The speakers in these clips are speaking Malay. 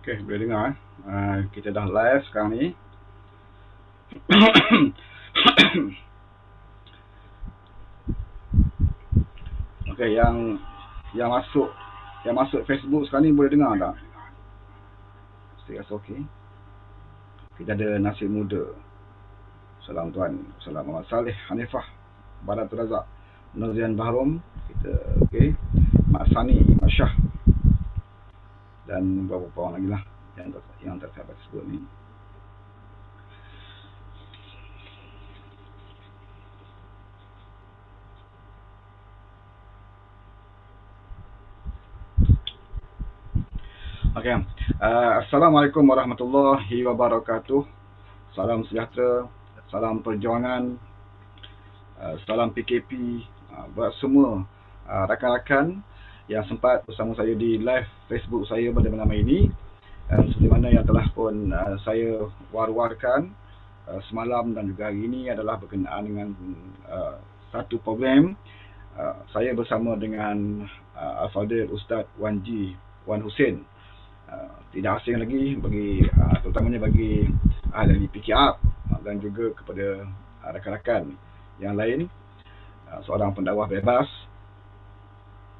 Okey, boleh dengar. Kita dah live sekarang ni. Okey, yang masuk Facebook sekarang ni boleh dengar tak? Saya rasa okey. Kita ada Nasib Muda. Salam Tuan. Salam Muhammad Saleh, Hanifah, Baratul Razak, Nozian Bahrom. Kita okey. Mak Sani, Mak Syah. Dan beberapa orang lagi lah yang tak saya sebut ni. Okey. Assalamualaikum warahmatullahi wabarakatuh. Salam sejahtera, salam perjuangan, salam PKP buat semua rakan-rakan yang sempat bersama saya di live Facebook saya pada malam ini. Seperti mana yang telah pun saya war-warkan semalam dan juga hari ini adalah berkenaan dengan satu program saya bersama dengan Al-Fadhil Ustaz Wan Hussein. Tidak asing lagi bagi terutamanya bagi ahli PKR dan juga kepada rakan-rakan yang lain, seorang pendakwah bebas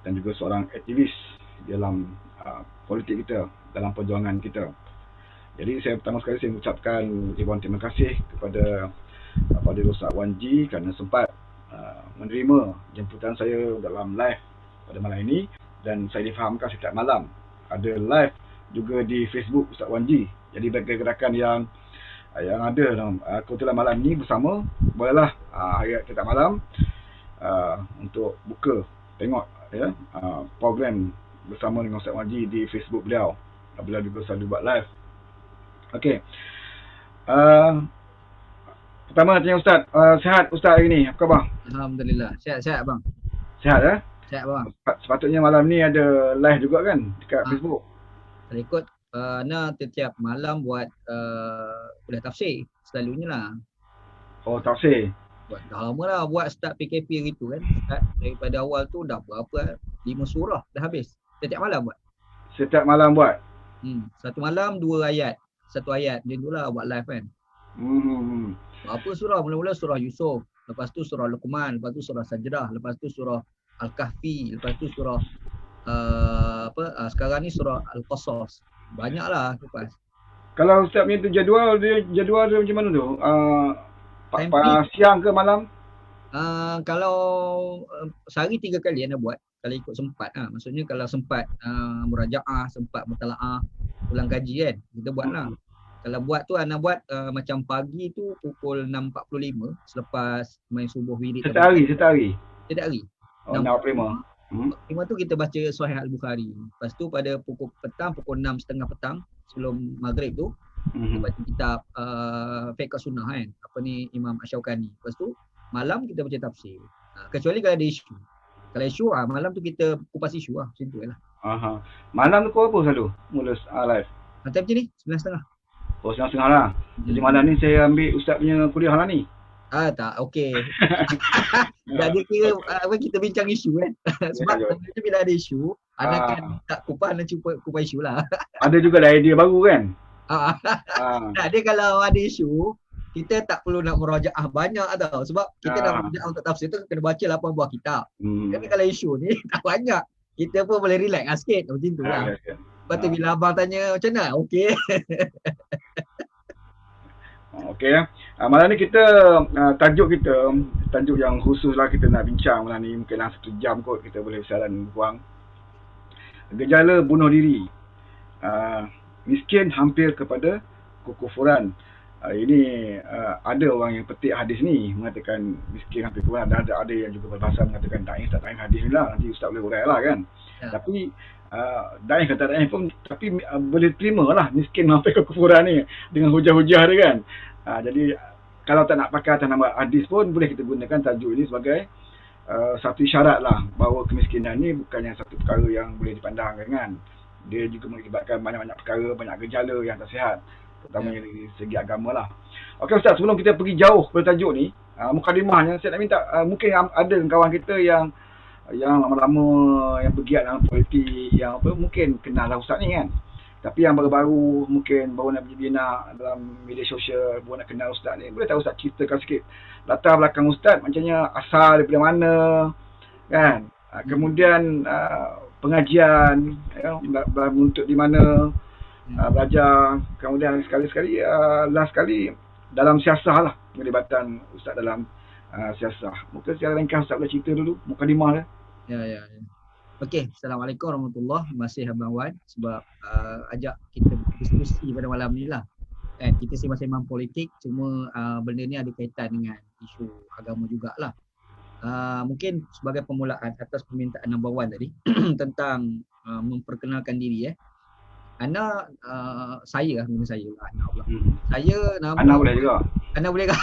dan juga seorang aktivis dalam politik kita, dalam perjuangan kita. Jadi saya pertama sekali saya mengucapkan ribuan terima kasih kepada Fadil Ustaz Wan kerana sempat menerima jemputan saya dalam live pada malam ini, dan saya difahamkan setiap malam ada live juga di Facebook Ustaz Wan. Jadi bagi gerakan yang ada dalam kebetulan malam ni bersama, bolehlah hari setiap malam untuk buka tengok ya program bersama dengan Ustaz Wan di Facebook beliau. Beliau juga selalu buat live. Okey. Pertama tanya Ustaz, sihat Ustaz hari ni? Apa khabar? Alhamdulillah. Sihat bang. Sihat ya? Sihat bang. Sepatutnya malam ni ada live juga kan dekat Facebook. Saya ikut setiap malam buat kuliah tafsir selalunya lah. Oh, tafsir. Buat dah lama lah buat start PKP gitu kan. Start daripada awal tu dah berapa 5 surah dah habis. Setiap malam buat. Setiap malam buat. Satu malam 2 ayat. Satu ayat macam itulah buat live kan. Berapa surah? Mula-mula surah Yusuf, lepas tu surah Luqman, lepas tu surah Sajdah, lepas tu surah Al-Kahfi, lepas tu surah sekarang ni surah Al-Qasas. Banyaklah lepas. Kalau Ustaz punya tu jadual dia macam mana tu? Siang ke malam? Kalau sehari 3 kali anda buat, kalau ikut sempat maksudnya kalau sempat murajaah, sempat mutalaah, ulang kaji kan, kita buatlah. Kalau buat tu anda buat macam pagi tu pukul 6.45 selepas main subuh wirid. Setiap hari? Setiap hari. Oh, 6.45. Lima tu kita baca Sahih Al-Bukhari. Lepas tu pada pukul 6.30 petang sebelum maghrib tu kita baca kitab Fiqh Sunnah kan. Apa ni Imam Asy-Syaukani. Lepas tu malam kita baca tafsir. Kecuali kalau ada isu. Kalau isu malam tu kita kupas isu macam tu lah. Malam tu kau apa selalu mula live? Macam ni 9.30. Oh, 9.30 lah. Jadi malam ni saya ambil Ustaz punya kuliah lah ni. Tak, okey. Dah dia kira kita bincang isu kan. Sebab bila ada isu, anda kan tak kupas, anda cuba kupas isu lah. Ada juga dah idea baru kan? Dia kalau ada isu, kita tak perlu nak merajaah banyak tau. Sebab kita nak merajaah untuk tafsir tu kena baca 8 buah kitab. Tapi kalau isu ni tak banyak, kita pun boleh relax sikit. Macam tu lah. Lepas tu bila abang tanya macam mana? Okey. Okey. Malam ni kita tajuk yang khusus lah kita nak bincang malam ni. Mungkin 1 jam kot kita boleh bersiaran kurang. Gejala bunuh diri. Miskin hampir kepada kekufuran. Ini ada orang yang petik hadis ni mengatakan miskin hampir kekufuran. Ada yang juga berbahasa mengatakan daif tak daif hadis ni lah. Nanti Ustaz boleh urai lah kan. Tapi daif kata daif pun tapi boleh terima lah miskin hampir kekufuran ni dengan hujah-hujah dia kan. Jadi kalau tak nak pakai atas nama hadis pun boleh kita gunakan tajuk ini sebagai satu isyarat lah bahawa kemiskinan ni bukannya satu perkara yang boleh dipandangkan kan. Dia juga mengakibatkan banyak-banyak perkara, banyak gejala yang tak sihat, terutamanya dari segi agama lah. Okey Ustaz, sebelum kita pergi jauh pada tajuk ni, mukadimahnya saya nak minta mungkin ada kawan kita yang lama-lama yang bergiat dalam politik yang mungkin kenal lah Ustaz ni kan. Tapi yang baru-baru mungkin baru nak bina dalam media sosial, baru nak kenal Ustaz ni, boleh tak Ustaz ceritakan sikit latar belakang Ustaz, macamnya asal daripada mana kan? Kemudian pengajian untuk di mana belajar, kemudian sekali-sekali last sekali dalam siasah lah, penglibatan Ustaz dalam siasah. Mungkin secara ringkas Ustaz boleh cerita dulu mukadimah dia. Ya. Okey, Assalamualaikum warahmatullahi. Terima kasih Abang Wan sebab ajak kita berdiskusi pada malam ni lah. Kita sembang-sembang politik, cuma benda ni ada kaitan dengan isu agama jugalah. Mungkin sebagai permulaan atas permintaan Abang Wan tadi tentang memperkenalkan diri Ana saya lah, nama saya lah, Ana pula. Saya nama Ana boleh juga. Ana boleh ke?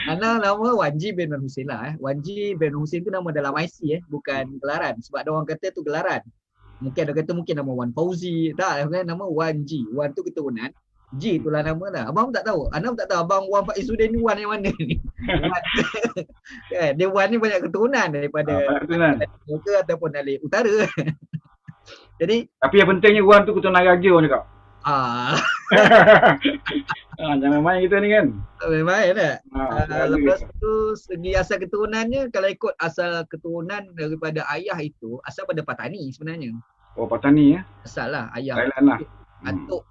Ana nama Wanji bin Husin lah. Wanji bin Husin tu nama dalam IC bukan gelaran. Sebab ada orang kata tu gelaran. Mungkin ada kata mungkin nama Wan Fauzi. Tak, nama Wanji. Wan tu keturunan. G itulah nama dah. Abang tak tahu. Ana tak tahu abang Wan Faizudin ni Wan yang mana ni. Dia Wan ni banyak keturunan daripada ke ataupun dari utara. Jadi tapi yang pentingnya Wan tu keturunan raja orang cakap. Jangan main kita ni kan. Main tak? Lepas tu segi asal keturunannya, kalau ikut asal keturunan daripada ayah itu, asal pada Patani sebenarnya. Oh, Patani ya? Asal lah ayah. Thailand lah. Atuk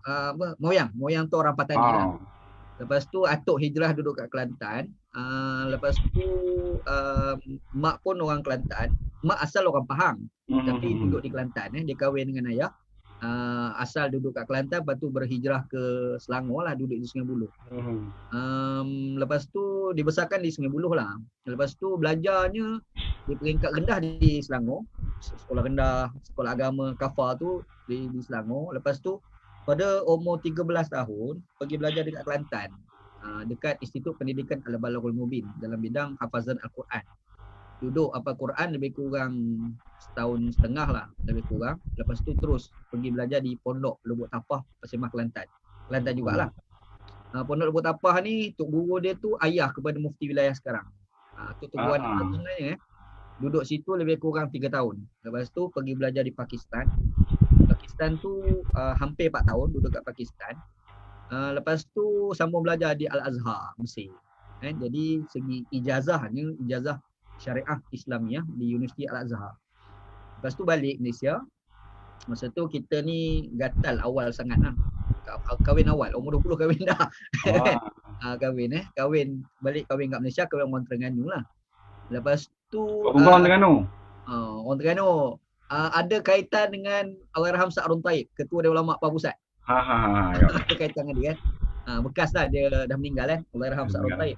moyang tu orang Patani lah. Lepas tu atuk hijrah duduk kat Kelantan. Lepas tu mak pun orang Kelantan. Mak asal orang Pahang. Tapi duduk di Kelantan. Dia kahwin dengan ayah. Asal duduk kat Kelantan, lepas tu berhijrah ke Selangor lah, duduk di Sungai Buloh. Lepas tu dibesarkan di Sungai Buloh lah. Lepas tu belajarnya di peringkat rendah di Selangor. Sekolah rendah, sekolah agama Kafar tu di Selangor. Lepas tu pada umur 13 tahun pergi belajar dekat Kelantan, dekat Institut Pendidikan Al-Balaghul Mubin dalam bidang hafazan Al-Quran. Duduk apa Quran lebih kurang setahun setengah lah, lebih kurang. Lepas tu terus pergi belajar di Pondok Lubuk Tapah Pasemah Kelantan jugalah. Pondok Lubuk Tapah ni tok guru dia tu ayah kepada mufti wilayah sekarang. Tok Wan sebenarnya duduk situ lebih kurang 3 tahun. Lepas tu pergi belajar di Pakistan. Pakistan tu hampir 4 tahun duduk kat Pakistan. Lepas tu sambung belajar di Al-Azhar Mesir. Jadi segi ijazahnya ijazah Syariah Islamiah di Universiti Al-Azhar. Lepas tu balik Malaysia. Masa tu kita ni gatal awal sangat lah. Kahwin awal, umur 20 kahwin dah. Kahwin balik kahwin kat Malaysia, kahwin orang Terengganu lah. Lepas tu orang Terengganu. Orang Terengganu. Ada kaitan dengan Allahyarham Sa'run Taib, ketua Dewan Ulama Papua Pusat. Ada kaitan dengan dia kan. Bekas lah dia dah meninggal Allahyarham Sa'run Taib.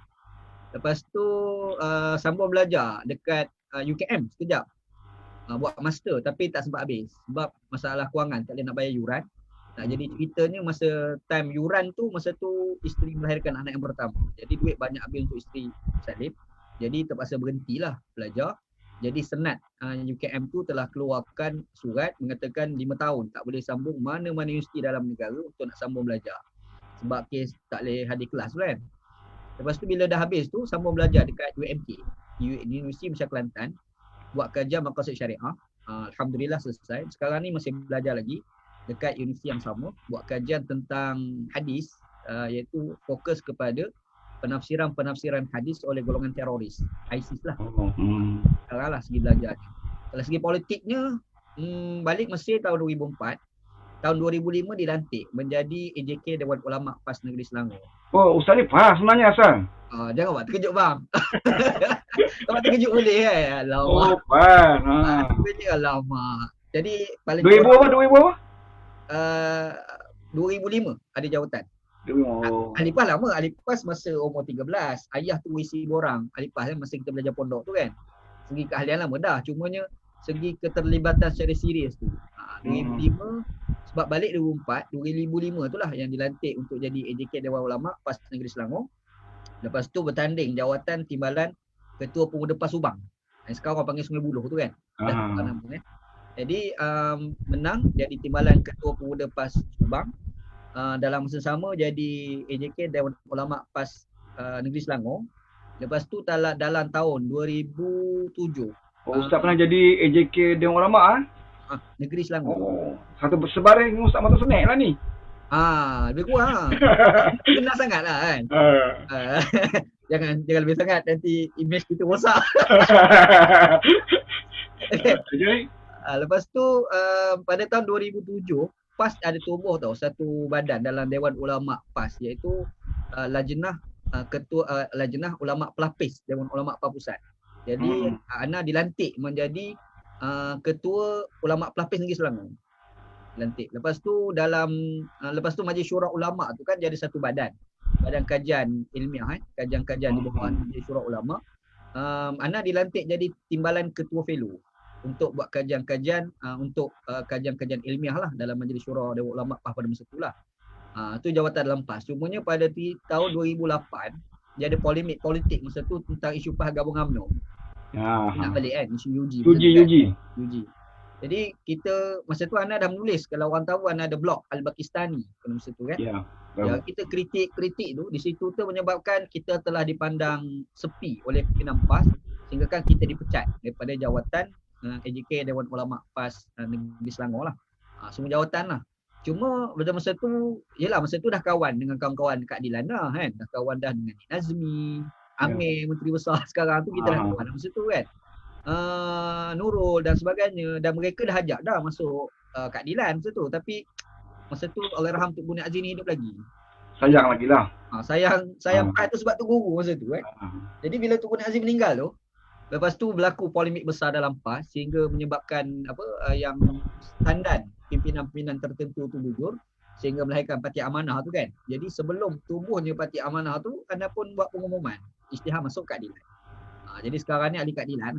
Lepas tu sambung belajar dekat UKM sekejap. Buat master tapi tak sempat habis sebab masalah kewangan, tak boleh nak bayar yuran. Jadi ceritanya masa time yuran tu, masa tu isteri melahirkan anak yang pertama. Jadi duit banyak habis untuk isteri salib. Jadi terpaksa berhentilah belajar. Jadi senat UKM tu telah keluarkan surat mengatakan 5 tahun tak boleh sambung mana-mana universiti dalam negara untuk nak sambung belajar. Sebab kes tak boleh hadir kelas kan. Lepas tu bila dah habis tu sambung belajar dekat UMK, Universiti Malaysia Kelantan, buat kajian maqasid syariah. Alhamdulillah selesai. Sekarang ni masih belajar lagi dekat universiti yang sama, buat kajian tentang hadis, iaitu fokus kepada penafsiran hadis oleh golongan teroris, ISIS lah. Sekarang lah segi belajar. Kalau segi politiknya, balik Mesir tahun 2004. Tahun 2005 dilantik menjadi AJK Dewan Ulama PAS Negeri Selangor. Oh, Ustaz ni faham sebenarnya asal. Jangan buat terkejut bang. Buat terkejut boleh kan? Alamak. Oh, faham. Alamak. Jadi paling 2000 apa? 2005 ada jawatan. Alipah lama, Alipah masa umur 13. Ayah tu isi borang. Alipah masa kita belajar pondok tu kan. Segi keahlian lama dah. Cumanya segi keterlibatan secara serius tu. 2005 sebab balik 2005 tu lah yang dilantik untuk jadi AJK Dewan Ulama PAS Negeri Selangor. Lepas tu bertanding jawatan timbalan Ketua Pemuda PAS Subang. Sekarang orang panggil Sungai Buloh tu kan. Jadi menang jadi timbalan Ketua Pemuda PAS Subang. Dalam masa sama jadi AJK Dewan Ulama PAS Negeri Selangor. Lepas tu dalam tahun 2007. Ustaz pernah jadi AJK Dewan Ulama Negeri Selangor. Oh, satu sebaring Ustaz Mata Senek lah ni. Lebih kurang. Kenal sangat lah kan. Jangan lebih sangat, nanti image kita rosak. Okay. Lepas tu pada tahun 2007 PAS ada tubuh tau satu badan dalam Dewan Ulama PAS, iaitu Lajnah Ketua Lajnah Ulama Pelapis Dewan Ulama PAS Pusat. Jadi Ana dilantik menjadi Ketua Ulama Pelapis Negeri Selangor. Dilantik. Lepas tu Majlis Syura Ulama tu kan jadi satu badan kajian ilmiah, kajian-kajian di bawah Majlis Syura Ulama. Ana dilantik jadi timbalan ketua fellow untuk buat kajian-kajian untuk kajian-kajian ilmiah lah dalam Majlis Syura Dewan Ulama PAS pada masa itulah. Tu jawatan dalam PAS. Cumanya pada tahun 2008 dia ada polemik politik masa tu tentang isu PAS gabung UMNO. Nak balik kan isu UG. Jadi kita masa tu Ana dah menulis, kalau orang tahu Ana ada blog Al-Pakistani pada masa tu kan. Kita kritik tu di situ tu menyebabkan kita telah dipandang sepi oleh pimpinan PAS sehingga kan kita dipecat daripada jawatan AJK Dewan Ulama PAS Negeri Selangor lah. Semua jawatan lah. Cuma pada masa tu, masa tu dah kawan dengan kawan-kawan keadilan dah kan. Dah kawan dah dengan Nazmi, Amir, Menteri Besar sekarang tu kita dah kawan masa tu kan. Nurul dan sebagainya, dan mereka dah ajak dah masuk keadilan masa tu, tapi masa tu Allahyarham Tuk Buni Azin hidup lagi. Sayang lagi lah. Sayang PAS tu sebab tu guru masa tu kan. Jadi bila Tuk Buni Azin meninggal tu, lepas tu berlaku polemik besar dalam PAS sehingga menyebabkan yang standar pimpinan-pimpinan tertentu tu gugur sehingga melahirkan Parti Amanah tu kan. Jadi sebelum tumbuhnya Parti Amanah tu, Anda pun buat pengumuman isytihar masuk keadilan. Jadi sekarang ni ahli keadilan.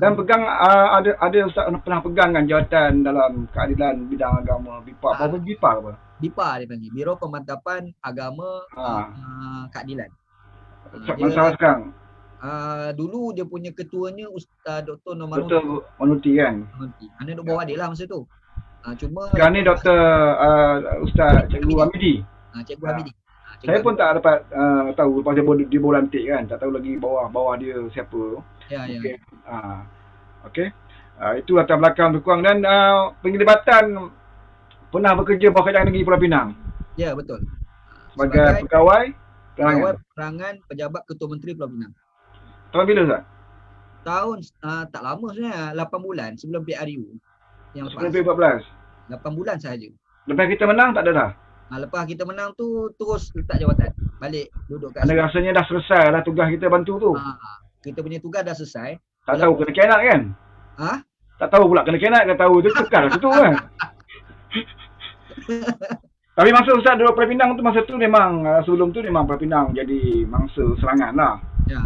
Dan pegang ada Ustaz pernah pegang kan jawatan dalam keadilan bidang agama BIPA. Apa BIPA apa? BIPA dia panggil, Biro Pemantapan Agama Keadilan. Masalah sekarang. Dulu dia punya ketuanya Ustaz Dr. Dr. Manuti kan. Ana duk bawa adik lah masa tu. Cuma sekarang ni Dr. Ustaz Cikgu Hamidi. Cikgu Hamidi. Saya pun tak dapat tahu lepas dia baru lantik kan. Tak tahu lagi bawah dia siapa. Ya. Okey. Itu latar belakang lebih kurang. Dan penglibatan pernah bekerja bawah Kerajaan Negeri Pulau Pinang. Ya, betul. Sebagai pegawai perangan pejabat Ketua Menteri Pulau Pinang. Tahun bila Ustaz? Tahun tak lama sebenarnya, 8 bulan sebelum PRU yang lepas. 2014. 8 bulan sahaja. Lepas kita menang tak ada dah? Lepas kita menang tu terus letak jawatan. Balik duduk kat Anda rasanya dah selesai lah tugas kita bantu tu. Kita punya tugas dah selesai. Tak tahu kena kenat kan? Tak tahu pula kena kenat ke tahu tu kekal lah situ kan. Tapi masa Ustaz duduk Pulau Pinang tu, masa tu memang sebelum tu memang Pulau Pinang jadi mangsa serangan lah. Ya.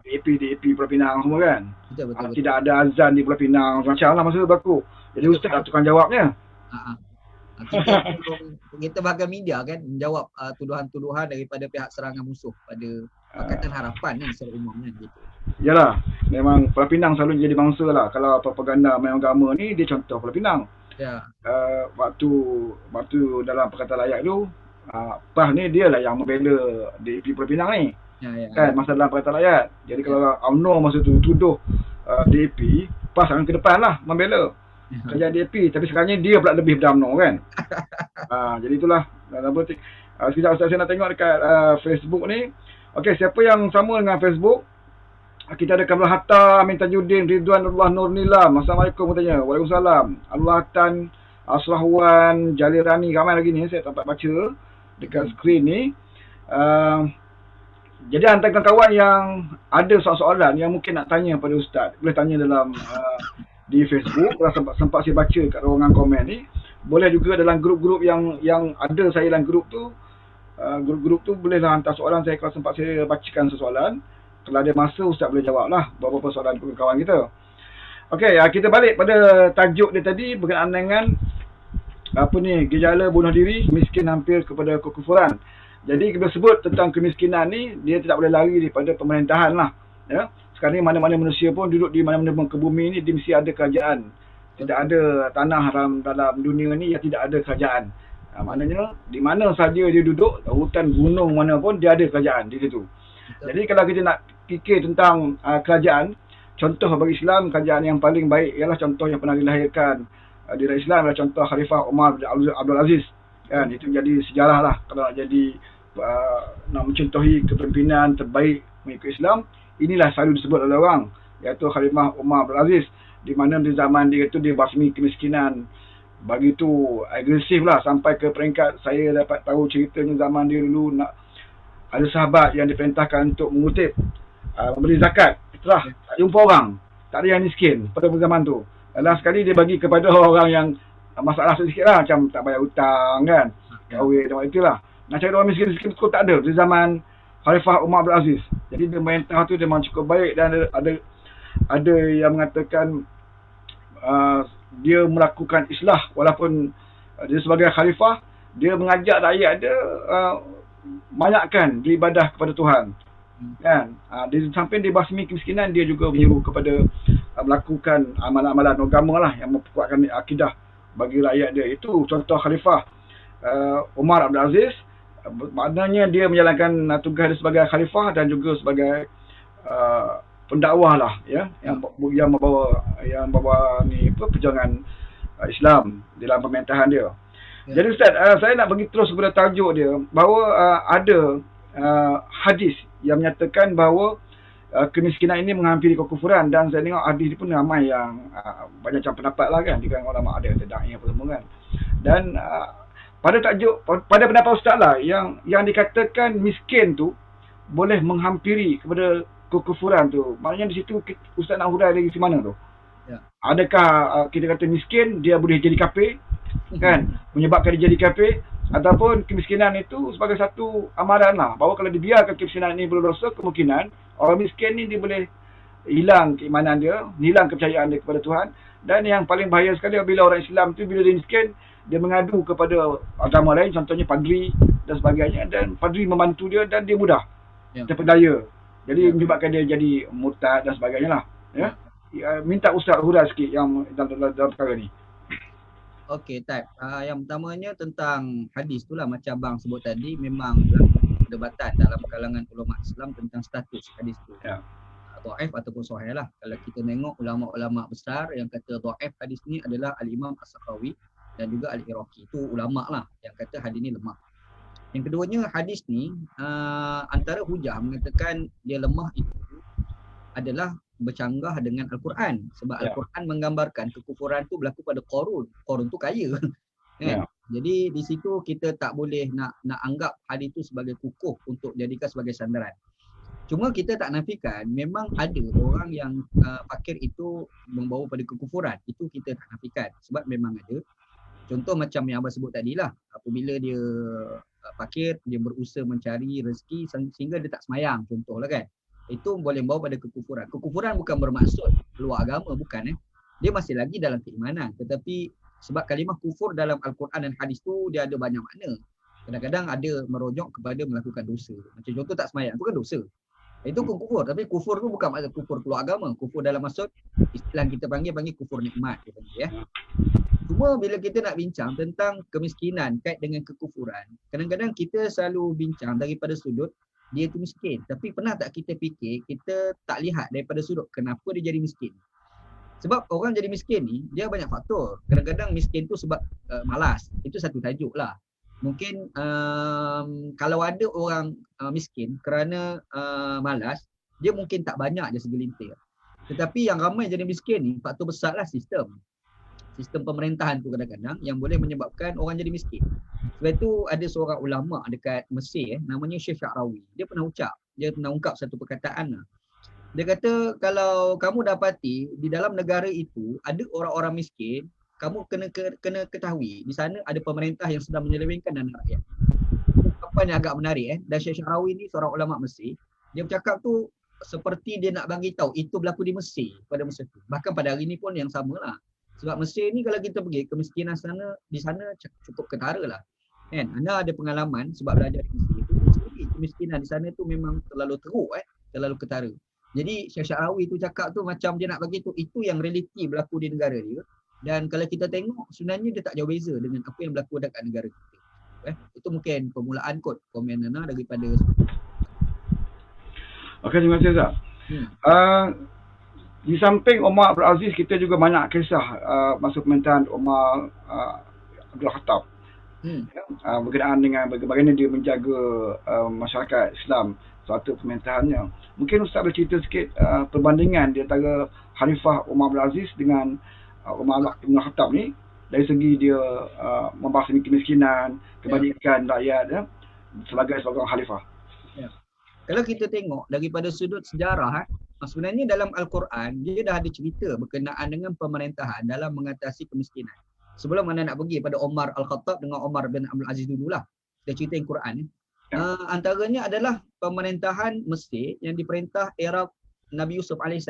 DAP Pulau Pinang semua kan. Betul. Tidak ada azan di Pulau Pinang macam lah masa tu berlaku. Jadi Ustaz lah tukang jawabnya. Kita bahagian media kan menjawab tuduhan-tuduhan daripada pihak serangan musuh pada Pakatan Harapan ni secara umumnya gitu. Yalah, memang Pulau Pinang selalu jadi bangsa lah. Kalau propaganda main agama ni dia contoh Pulau Pinang. Ya. Waktu dalam Pakatan Rakyat tu PAS ni dia lah yang membela DAP Pulau Pinang ni. Ya. Kan masa dalam Pakatan Rakyat. Jadi kalau UMNO masa tu tuduh DAP, PAS akan ke depan lah membela kerajaan DAP, tapi sekarang ni dia pula lebih pada UMNO kan. Jadi itulah. Sekejap Ustaz saya nak tengok dekat Facebook ni. Okey, siapa yang sama dengan Facebook? Kita ada Kamil Hatta, Amin Tajuddin, Ridwan Allah Nur Nilam. Assalamualaikum katanya. Waalaikumsalam. Allah Tan, Asrahwan, Jalil Rani, ramai lagi ni saya tak dapat baca dekat skrin ni. Jadi antara kawan yang ada soalan-soalan yang mungkin nak tanya pada Ustaz, boleh tanya dalam di Facebook. Kalau sempat saya baca kat ruangan komen ni, boleh juga dalam grup-grup yang ada saya dalam grup tu. Grup-grup tu bolehlah hantar soalan saya kalau sempat saya bacakan soalan. Kalau ada masa Ustaz boleh jawab lah beberapa soalan kawan kita. Okey, kita balik pada tajuk dia tadi berkenaan dengan gejala bunuh diri, miskin hampir kepada kekufuran. Jadi kita sebut tentang kemiskinan ni, dia tidak boleh lari daripada pemerintahan lah. Ya. Sekarang ni mana-mana manusia pun duduk di mana-mana muka bumi ni, dia mesti ada kerajaan. Tidak ada tanah dalam dunia ni yang tidak ada kerajaan. Maknanya di mana saja dia duduk, hutan gunung mana pun dia ada kerajaan di situ. Jadi kalau kita nak fikir tentang kerajaan, contoh bagi Islam, kerajaan yang paling baik ialah contoh yang pernah dilahirkan di negara Islam adalah contoh Khalifah Umar bin Abdul Aziz. Kan, itu jadi sejarah lah kalau nak jadi nak mencontohi kepimpinan terbaik mengikut Islam. Inilah selalu disebut oleh orang, iaitu Khalifah Umar bin Abdul Aziz, di mana di zaman dia itu dia basmi kemiskinan begitu agresif lah, sampai ke peringkat saya dapat tahu ceritanya zaman dia dulu nak ada sahabat yang diperintahkan untuk mengutip memberi zakat. Itulah, tak jumpa orang, tak ada yang miskin pada zaman tu. Last sekali dia bagi kepada orang yang masalah sedikit lah, macam tak bayar hutang kan, kahwin dan itulah. Nak cari orang miskin sikit betul tak ada di zaman Khalifah Umar bin Aziz. Jadi pemerintah tu memang cukup baik, dan ada yang mengatakan dia melakukan islah, walaupun dia sebagai khalifah, dia mengajak rakyat dia banyakkan beribadah kepada Tuhan. Kan? Di samping dia basmi kemiskinan, dia juga menyeru kepada melakukan amalan-amalan agama lah yang memperkuatkan akidah bagi rakyat dia. Itu contoh Khalifah Umar Abdul Aziz. Maknanya dia menjalankan tugas dia sebagai khalifah dan juga sebagai pendakwah lah, ya, yang membawa ni perjuangan Islam dalam pemerintahan dia. Jadi Ustaz, saya nak bagi terus kepada tajuk dia bahawa ada hadis yang menyatakan bahawa kemiskinan ini menghampiri kekufuran, dan saya tengok hadis ni pun ramai yang banyak macam pendapat lah kan, di kalangan ulama ada yang da'i apa semua kan. Dan pada pendapat Ustaz lah yang dikatakan miskin tu boleh menghampiri kepada kekufuran tu, maknanya di situ Ustaz nak hurai dari si mana tu? Ya. Adakah kita kata miskin dia boleh jadi kafir kan, menyebabkan dia jadi kafir, ataupun kemiskinan itu sebagai satu amaran lah, bahawa kalau dibiarkan kemiskinan ini berdosa, kemungkinan orang miskin ni dia boleh hilang keimanan dia, hilang kepercayaan dia kepada Tuhan. Dan yang paling bahaya sekali bila orang Islam tu bila dia miskin, dia mengadu kepada agama lain, contohnya padri dan sebagainya, dan padri membantu dia dan dia mudah terpedaya. Jadi menyebabkan dia jadi murtad dan sebagainya lah. Ya. Minta Ustaz hurai sikit yang dalam perkara ni. Okey, Taib. Yang pertamanya tentang hadis tu lah, macam abang sebut tadi, memang perdebatan dalam kalangan ulama Islam tentang status hadis tu. Ya. Dhaif ataupun sahih lah. Kalau kita tengok ulama-ulama besar yang kata dhaif hadis ni adalah Al-Imam As-Sakhawi dan juga Al-Iraqi. Itu ulama lah yang kata hadis ni lemah. Yang keduanya, hadis ni antara hujah mengatakan dia lemah itu adalah bercanggah dengan Al-Quran. Sebab Al-Quran menggambarkan kekufuran tu berlaku pada Qarun. Qarun tu kaya. Kan? Jadi di situ kita tak boleh nak anggap hadis itu sebagai kukuh untuk jadikan sebagai sandaran. Cuma kita tak nafikan memang ada orang yang fakir itu membawa pada kekufuran. Itu kita tak nafikan sebab memang ada. Contoh macam yang abang sebut tadi lah, apabila dia fakir, dia berusaha mencari rezeki sehingga dia tak semayang, contohlah kan. Itu boleh membawa pada kekufuran. Kekufuran bukan bermaksud keluar agama, bukan. Dia masih lagi dalam keimanan. Tetapi sebab kalimah kufur dalam Al-Quran dan hadis tu dia ada banyak makna. Kadang-kadang ada merujuk kepada melakukan dosa. Macam contoh tak semayang, itu kan dosa. Itu kufur. Tapi kufur tu bukan maksud kufur keluar agama. Kufur dalam maksud istilah kita panggil kufur nikmat. Ya. Cuma bila kita nak bincang tentang kemiskinan kait dengan kekufuran, kadang-kadang kita selalu bincang daripada sudut dia tu miskin. Tapi pernah tak kita fikir, kita tak lihat daripada sudut kenapa dia jadi miskin. Sebab orang jadi miskin ni, dia banyak faktor. Kadang-kadang miskin tu sebab malas. Itu satu tajuk lah. Mungkin kalau ada orang miskin kerana malas, dia mungkin tak banyak je segelintir. Tetapi yang ramai jadi miskin ni, faktor besar lah sistem pemerintahan tu kadang-kadang yang boleh menyebabkan orang jadi miskin. Sebab itu ada seorang ulama dekat Mesir namanya Syekh Sya'rawi. Dia pernah ungkap satu perkataan lah. Dia kata kalau kamu dapati di dalam negara itu ada orang-orang miskin, kamu kena ketahui di sana ada pemerintah yang sedang menyelewengkan dana rakyat. Apa yang agak menarik dan Syekh Sya'rawi ni seorang ulama Mesir, dia bercakap tu seperti dia nak bagi tahu itu berlaku di Mesir pada masa itu. Bahkan pada hari ni pun yang samalah. Sebab Mesir ni kalau kita pergi kemiskinan di sana cukup ketara lah. Kan? Anda ada pengalaman sebab belajar di Mesir itu, kemiskinan di sana tu memang terlalu teruk, terlalu ketara. Jadi Syekh Sya'rawi tu cakap tu macam dia nak bagi tu itu yang realiti berlaku di negara dia. Dan kalau kita tengok sebenarnya dia tak jauh beza dengan apa yang berlaku dekat negara kita. Itu mungkin permulaan kot komen Nana daripada. Okey, terima kasih Ustaz. Di samping Umar Abdul Aziz, kita juga banyak kisah masa pemerintahan Umar Abdul Khattab. Berkenaan dengan bagaimana dia menjaga masyarakat Islam suatu pemerintahannya. Mungkin Ustaz boleh cerita sikit perbandingan di antara Khalifah Umar Abdul Aziz dengan Umar Abdul Khattab ni, dari segi dia membahas kemiskinan, kebajikan rakyat ya, sebagai seorang khalifah. Ya. Kalau kita tengok daripada sudut sejarah, sebenarnya dalam Al-Quran dia dah ada cerita berkenaan dengan pemerintahan dalam mengatasi kemiskinan. Sebelum anda nak pergi pada Umar Al-Khattab dengan Umar bin Abdul Aziz dululah. Dia cerita yang Quran. Antaranya adalah pemerintahan Mesir yang diperintah era Nabi Yusuf AS.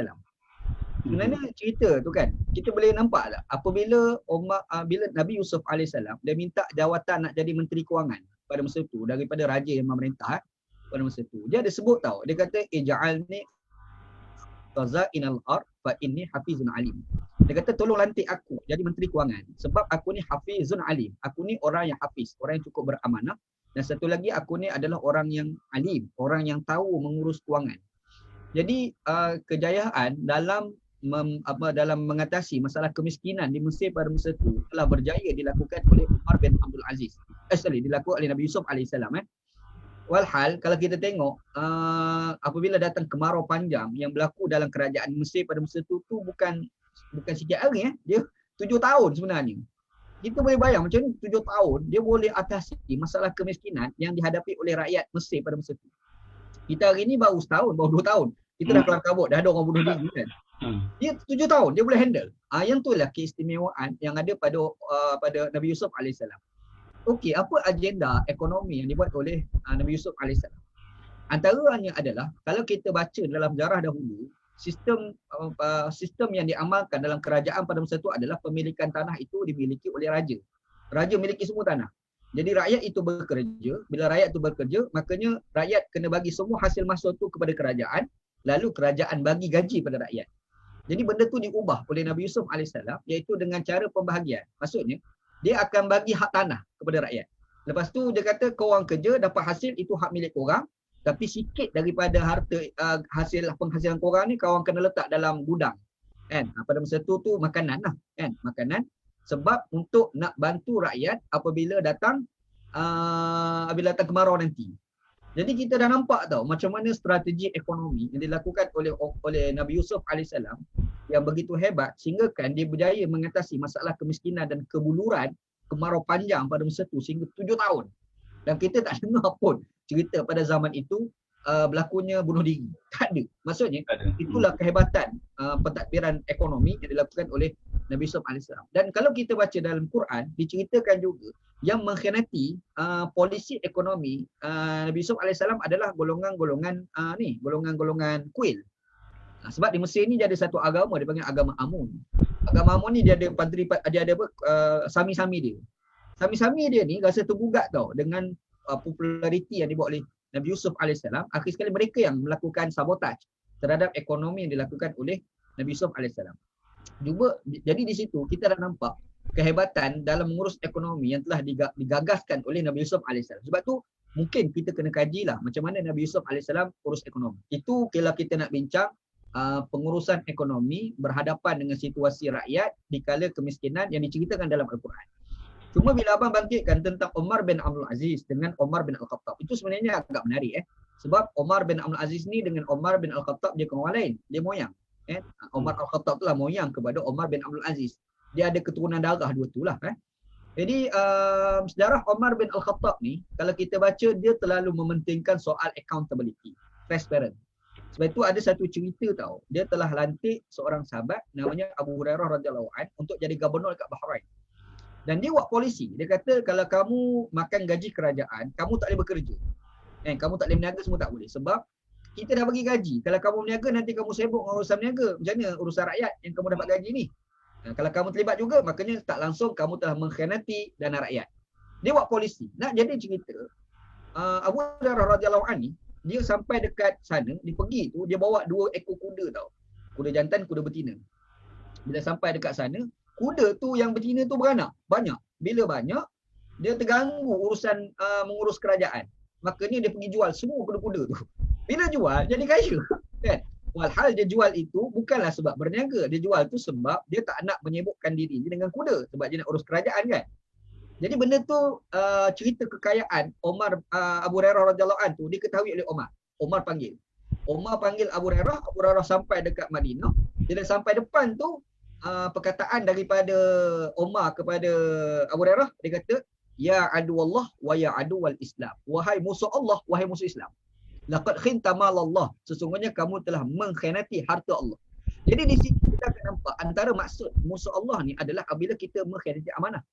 Sebenarnya cerita tu kan, kita boleh nampak tak apabila bila Nabi Yusuf AS dia minta jawatan nak jadi Menteri Kewangan pada masa tu daripada raja yang memerintah pada masa tu. Dia ada sebut tau, dia kata ij'alni khaza'inal ard fa inni hafizun alim. Dia kata tolong lantik aku jadi Menteri Kewangan sebab aku ni hafizun alim. Aku ni orang yang hafiz, orang yang cukup beramanah, dan satu lagi aku ni adalah orang yang alim, orang yang tahu mengurus kewangan. Jadi kejayaan dalam dalam mengatasi masalah kemiskinan di Mesir pada masa itu telah berjaya dilakukan oleh Umar bin Abdul Aziz. Dilakukan oleh Nabi Yusuf AS. Walhal kalau kita tengok apabila datang kemarau panjang yang berlaku dalam kerajaan Mesir pada masa itu tu bukan sikit hari dia 7 tahun sebenarnya. Kita boleh bayang macam ni 7 tahun dia boleh atasi masalah kemiskinan yang dihadapi oleh rakyat Mesir pada masa itu. Kita hari ni baru setahun, baru 2 tahun. Kita dah kelam kabut, dah ada orang bunuh diri kan. Dia 7 tahun dia boleh handle. Yang itulah keistimewaan yang ada pada Nabi Yusuf AS. Okey, apa agenda ekonomi yang dibuat oleh Nabi Yusuf AS? Antaranya adalah kalau kita baca dalam sejarah dahulu, sistem yang diamalkan dalam kerajaan pada masa itu adalah pemilikan tanah itu dimiliki oleh raja. Raja miliki semua tanah. Jadi rakyat itu bekerja, bila rakyat itu bekerja, makanya rakyat kena bagi semua hasil mahsul itu kepada kerajaan, lalu kerajaan bagi gaji pada rakyat. Jadi benda tu diubah oleh Nabi Yusuf AS iaitu dengan cara pembahagian. Maksudnya, dia akan bagi hak tanah kepada rakyat. Lepas tu dia kata korang kerja dapat hasil itu hak milik korang, tapi sikit daripada harta hasil penghasilan korang ni korang kena letak dalam gudang. Kan? Pada masa tu makanan lah, kan? Makanan sebab untuk nak bantu rakyat apabila datang kemarau nanti. Jadi kita dah nampak tau macam mana strategi ekonomi yang dilakukan oleh Nabi Yusuf AS yang begitu hebat sehingga kan dia berjaya mengatasi masalah kemiskinan dan kebuluran kemarau panjang pada masa itu sehingga 7 tahun. Dan kita tak dengar pun cerita pada zaman itu berlakunya bunuh diri. Tak ada. Maksudnya itulah kehebatan pentadbiran ekonomi yang dilakukan oleh Nabi Yusuf AS. Dan kalau kita baca dalam Quran diceritakan juga yang mengkhianati polisi ekonomi Nabi Yusuf AS adalah golongan-golongan kuil. Sebab di Mesir ni dia ada satu agama dia panggil agama Amun. Agama Amun ni dia ada sami-sami dia. Sami-sami dia ni rasa tergugat tau dengan populariti yang dibuat oleh Nabi Yusuf AS. Akhir sekali mereka yang melakukan sabotaj terhadap ekonomi yang dilakukan oleh Nabi Yusuf AS. Jadi di situ kita dah nampak kehebatan dalam mengurus ekonomi yang telah digagaskan oleh Nabi Yusuf AS. Sebab tu mungkin kita kena kajilah macam mana Nabi Yusuf AS urus ekonomi. Itu kalau kita nak bincang pengurusan ekonomi berhadapan dengan situasi rakyat di kala kemiskinan yang diceritakan dalam Al-Quran. Cuma bila abang bangkitkan tentang Umar bin Abdul Aziz dengan Umar bin Al-Khattab, itu sebenarnya agak menarik sebab Umar bin Abdul Aziz ni dengan Umar bin Al-Khattab dia kawan lain, dia moyang. Umar Al-Khattab tu lah moyang kepada Umar bin Abdul Aziz. Dia ada keturunan darah dua tu lah. Jadi sejarah Umar bin Al-Khattab ni kalau kita baca dia terlalu mementingkan soal accountability, transparent. Sebab itu ada satu cerita tau, dia telah lantik seorang sahabat namanya Abu Hurairah radhiyallahu anhu untuk jadi gubernur dekat Bahrain. Dan dia buat polisi. Dia kata kalau kamu makan gaji kerajaan, kamu tak boleh bekerja. Kamu tak boleh berniaga, semua tak boleh. Sebab kita dah bagi gaji. Kalau kamu berniaga, nanti kamu sibuk dengan urusan berniaga. Macam mana urusan rakyat yang kamu dapat gaji ni? Kalau kamu terlibat juga, makanya tak langsung kamu telah mengkhianati dana rakyat. Dia buat polisi. Nak jadi cerita, Abu Hurairah radhiyallahu anhu, dia sampai dekat sana, dia pergi tu, dia bawa 2 ekor kuda tau. Kuda jantan, kuda betina. Bila sampai dekat sana, kuda tu yang betina tu beranak. Banyak. Bila banyak, dia terganggu urusan mengurus kerajaan. Makanya dia pergi jual semua kuda-kuda tu. Bila jual, jadi kaya. Kan? Walhal dia jual itu bukanlah sebab berniaga. Dia jual tu sebab dia tak nak menyibukkan diri dia dengan kuda. Sebab dia nak urus kerajaan kan. Jadi benda tu cerita kekayaan Omar Abu Hurairah radhiyallahu anhu diketahui oleh Omar. Omar panggil Abu Hurairah sampai dekat Madinah. Bila sampai depan tu perkataan daripada Omar kepada Abu Hurairah, dia kata, ya adu Allah wa ya adu wal Islam. Wahai musuh Allah, wahai musuh Islam. Laqad khinta malallah. Sesungguhnya kamu telah mengkhianati harta Allah. Jadi di sini kita akan nampak antara maksud musuh Allah ni adalah apabila kita mengkhianati amanah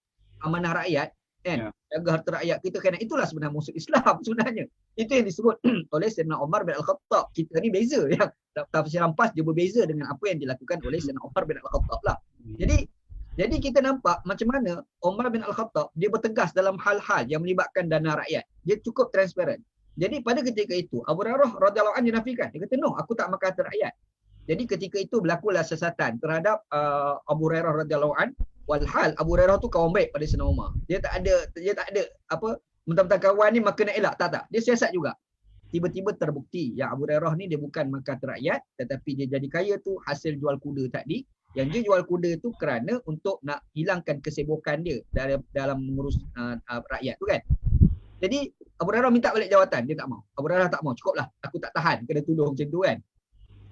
rakyat, kan? Jaga harta rakyat kita, kan? Itulah sebenarnya musuh Islam sebenarnya. Itu yang disebut oleh Sayyidina Umar bin Al-Khattab. Kita ni beza, yang tafsiran PAS dia berbeza dengan apa yang dilakukan oleh Sayyidina Umar bin Al-Khattab lah. Jadi kita nampak macam mana Umar bin Al-Khattab dia bertegas dalam hal-hal yang melibatkan dana rakyat. Dia cukup transparent. Jadi pada ketika itu Abu Hurairah radhiyallahu anhu nafikan. Dia kata, no, aku tak makan harta rakyat. Jadi ketika itu berlakulah sesatan terhadap Abu Hurairah radhiyallahu anhu. Walhal Abu Hurairah tu kawan baik pada Sayyidina Umar. Dia tak ada apa mentang-mentang kawan ni maka nak elak. Tak. Dia siasat juga. Tiba-tiba terbukti yang Abu Hurairah ni dia bukan makan harta rakyat, tetapi dia jadi kaya tu hasil jual kuda tadi. Yang dia jual kuda tu kerana untuk nak hilangkan kesibukan dia dalam mengurus rakyat tu kan. Jadi Abu Hurairah minta balik jawatan, dia tak mau. Abu Hurairah tak mau, cukuplah, aku tak tahan kena tuduh macam tu kan.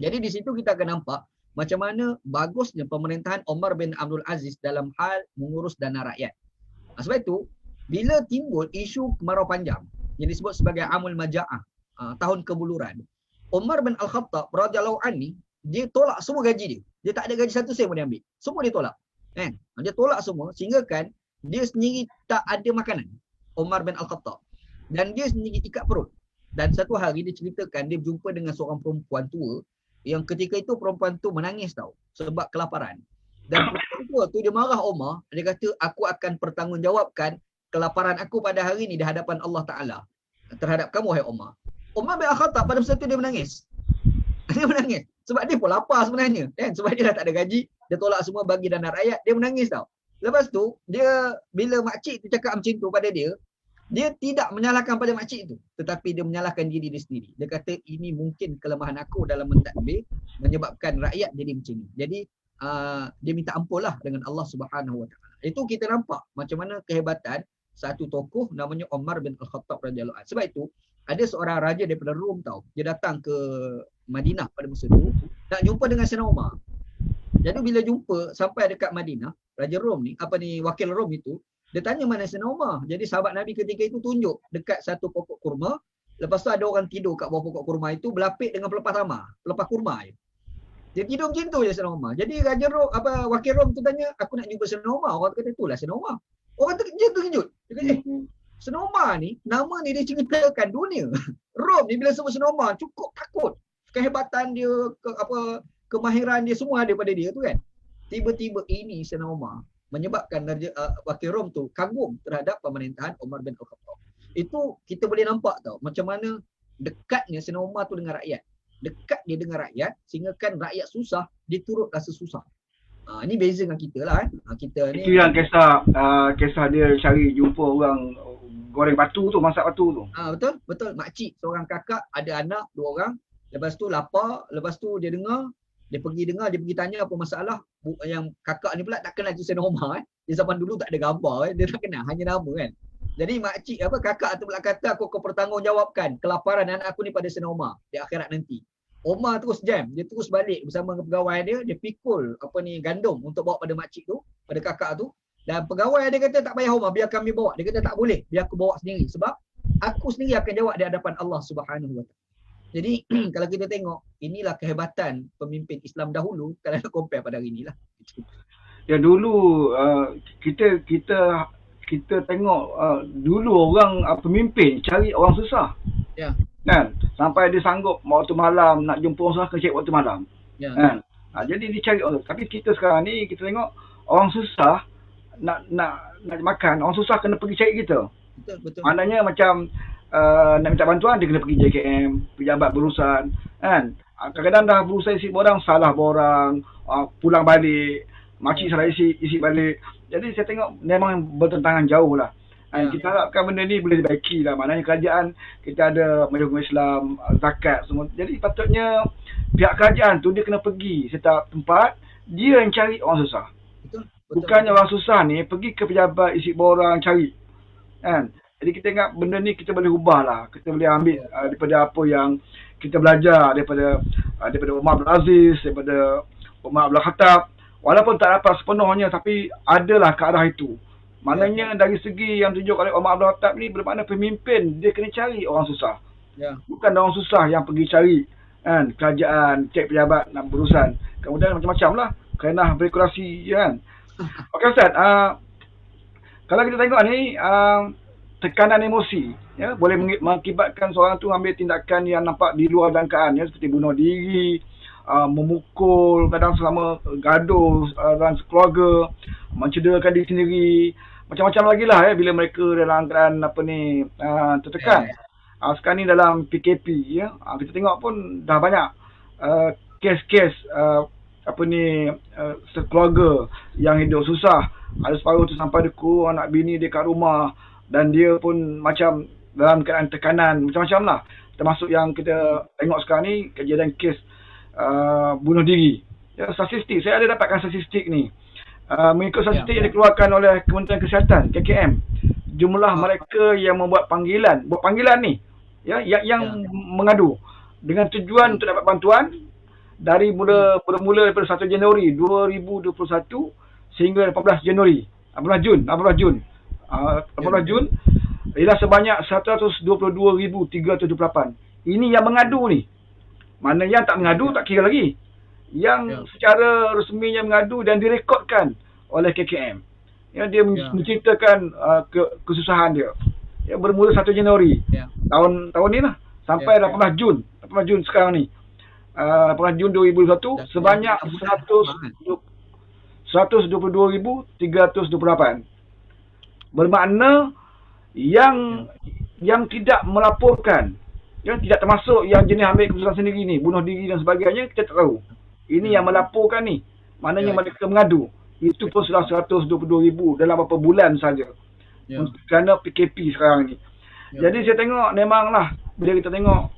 Jadi di situ kita akan nampak macam mana bagusnya pemerintahan Umar bin Abdul Aziz dalam hal mengurus dana rakyat. Sebab itu bila timbul isu kemarau panjang yang disebut sebagai Amul Maja'ah, tahun kebuluran, Umar bin Al-Khattab radhiyallahu anhu dia tolak semua gaji dia. Dia tak ada gaji satu sen pun dia ambil. Semua dia tolak. Kan? Dia tolak semua sehingga kan dia sendiri tak ada makanan. Umar bin Al-Khattab. Dan dia sendiri ikat perut. Dan satu hari dia ceritakan dia berjumpa dengan seorang perempuan tua yang ketika itu perempuan tu menangis tau sebab kelaparan. Dan perempuan tua tu dia marah Umar, dia kata aku akan bertanggungjawabkan kelaparan aku pada hari ni di hadapan Allah Taala terhadap kamu wahai Umar. Umar bin Al-Khattab pada masa tu dia menangis. Dia menangis sebab dia pun lapar sebenarnya kan, sebab dia dah tak ada gaji, dia tolak semua bagi dana rakyat, dia menangis tau. Lepas tu dia bila makcik tu cakap macam tu pada dia tidak menyalahkan pada makcik tu, tetapi dia menyalahkan diri dia sendiri. Dia kata ini mungkin kelemahan aku dalam mentadbir menyebabkan rakyat jadi macam ni. Jadi dia minta ampun lah dengan Allah Subhanahu Wa Taala. Itu kita nampak macam mana kehebatan satu tokoh namanya Umar bin Al-Khattab radhiyallahu anhu. Sebab itu ada seorang raja daripada Rom tau. Dia datang ke Madinah pada masa tu nak jumpa dengan Sayyidina Umar. Jadi bila jumpa sampai dekat Madinah, raja Rom ni, wakil Rom itu, dia tanya mana Sayyidina Umar. Jadi sahabat Nabi ketika itu tunjuk dekat satu pokok kurma. Lepas tu ada orang tidur kat bawah pokok kurma itu berlapik dengan pelepah tamar, pelepah kurma je. Dia tidur macam tu je Sayyidina Umar. Jadi raja Rom, wakil Rom tu tanya, aku nak jumpa Sayyidina Umar. Orang kata itulah Sayyidina Umar. Orang terkejut. Dia kata, Sayyidina Umar ni, nama ni dia ceritakan dunia. Rom ni bila sebut Sayyidina Umar cukup takut. Kehebatan dia, kemahiran dia semua ada pada dia tu kan. Tiba-tiba ini Sayyidina Umar menyebabkan wakil Rom tu kagum terhadap pemerintahan Umar bin Al-Khattab. Itu kita boleh nampak tau macam mana dekatnya Sayyidina Umar tu dengan rakyat. Dekat dia dengan rakyat sehingga kan rakyat susah, dia turut rasa susah. Ini beza dengan kita lah kan. Kita ni itu yang kisah dia cari jumpa orang goreng batu tu, masak batu tu. Betul. Makcik seorang kakak ada anak 2 orang. Lepas tu lapar, lepas tu dia pergi tanya apa masalah. Yang kakak ni pula tak kenal tu Sayyidina Umar Di zaman dulu tak ada gambar dia tak kenal, hanya nama kan. Jadi makcik kakak tu pula kata aku bertanggungjawabkan kelaparan anak aku ni pada Sayyidina Umar di akhirat nanti. Umar terus jam, dia terus balik bersama dengan pegawai dia pikul gandum untuk bawa pada makcik tu, pada kakak tu. Dan pegawai dia kata tak payah Umar, biar kami bawa. Dia kata tak boleh, biar aku bawa sendiri sebab aku sendiri akan jawab di hadapan Allah Subhanahu Wa Taala. Jadi kalau kita tengok, inilah kehebatan pemimpin Islam dahulu kalau nak compare pada hari inilah. Ya dulu kita tengok dulu orang pemimpin cari orang susah. Ya. Kan? Sampai dia sanggup waktu malam nak jumpa orang susah kena cari waktu malam. Ya. Kan? Jadi dia cari orang. Tapi kita sekarang ni kita tengok orang susah nak makan, orang susah kena pergi cari kita. Betul. Maknanya macam nak minta bantuan dia kena pergi JKM, pejabat berurusan kan. Kadang-kadang dah berurusan isi borang, salah borang, pulang balik, makcik salah isi balik. Jadi saya tengok memang bertentangan jauh lah. Kita harapkan benda ni boleh dibaiki lah. Maknanya kerajaan kita ada majlis Islam, zakat semua. Jadi patutnya pihak kerajaan tu dia kena pergi setiap tempat, dia yang cari orang susah. Betul. Bukannya orang susah ni pergi ke pejabat isi borang cari. Kan? Jadi kita ingat benda ni kita boleh ubah lah. Kita boleh ambil daripada apa yang kita belajar daripada Umar Abdul Aziz, daripada Umar Abdul Khattab. Walaupun tak dapat sepenuhnya, tapi adalah ke arah itu. Maknanya dari segi yang tunjuk oleh Umar Abdul Khattab ni bermakna pemimpin dia kena cari orang susah. Bukan orang susah yang pergi cari kan, kerajaan, cek pejabat nak berurusan. Kemudian macam-macam lah. Kerana berkurasi kan. Okey Ustaz, kalau kita tengok ni tekanan emosi ya, boleh mengakibatkan seorang tu ambil tindakan yang nampak di luar jangkaan ya, seperti bunuh diri, memukul, kadang selama gaduh dalam keluarga, mencederakan diri sendiri, macam-macam lagi lah ya, bila mereka dalam keadaan tertekan. Sekarang ni dalam PKP ya, kita tengok pun dah banyak kes-kes sekeluarga yang hidup susah. Ada separuh tu sampai dia kurung anak bini dia kat rumah dan dia pun macam dalam keadaan tekanan macam-macam lah. Termasuk yang kita tengok sekarang ni kejadian kes bunuh diri. Ya, statistik, saya ada dapatkan statistik ni. Mengikut statistik yang dikeluarkan oleh Kementerian Kesihatan KKM, jumlah mereka yang buat panggilan ni ya, yang mengadu dengan tujuan untuk dapat bantuan dari bermula daripada 1 Januari 2021 sehingga 18 Jun ialah sebanyak 122,378. Ini yang mengadu ni. Mana yang tak mengadu tak kira lagi. Yang secara resminya mengadu dan direkodkan oleh KKM. Ya, dia menceritakan kesusahan dia. Ya, bermula 1 Januari tahun ni lah sampai 18 Jun sekarang ni. 18 Jun 2021 sebanyak 122,328. Bermakna yang tidak melaporkan, yang tidak termasuk yang jenis ambil keputusan sendiri ni, bunuh diri dan sebagainya, kita tak tahu. Ini yang melaporkan ni, maknanya mereka mengadu. Itu pun sudah 122,000 dalam beberapa bulan saja. Kerana PKP sekarang ni. Jadi saya tengok memanglah bila kita tengok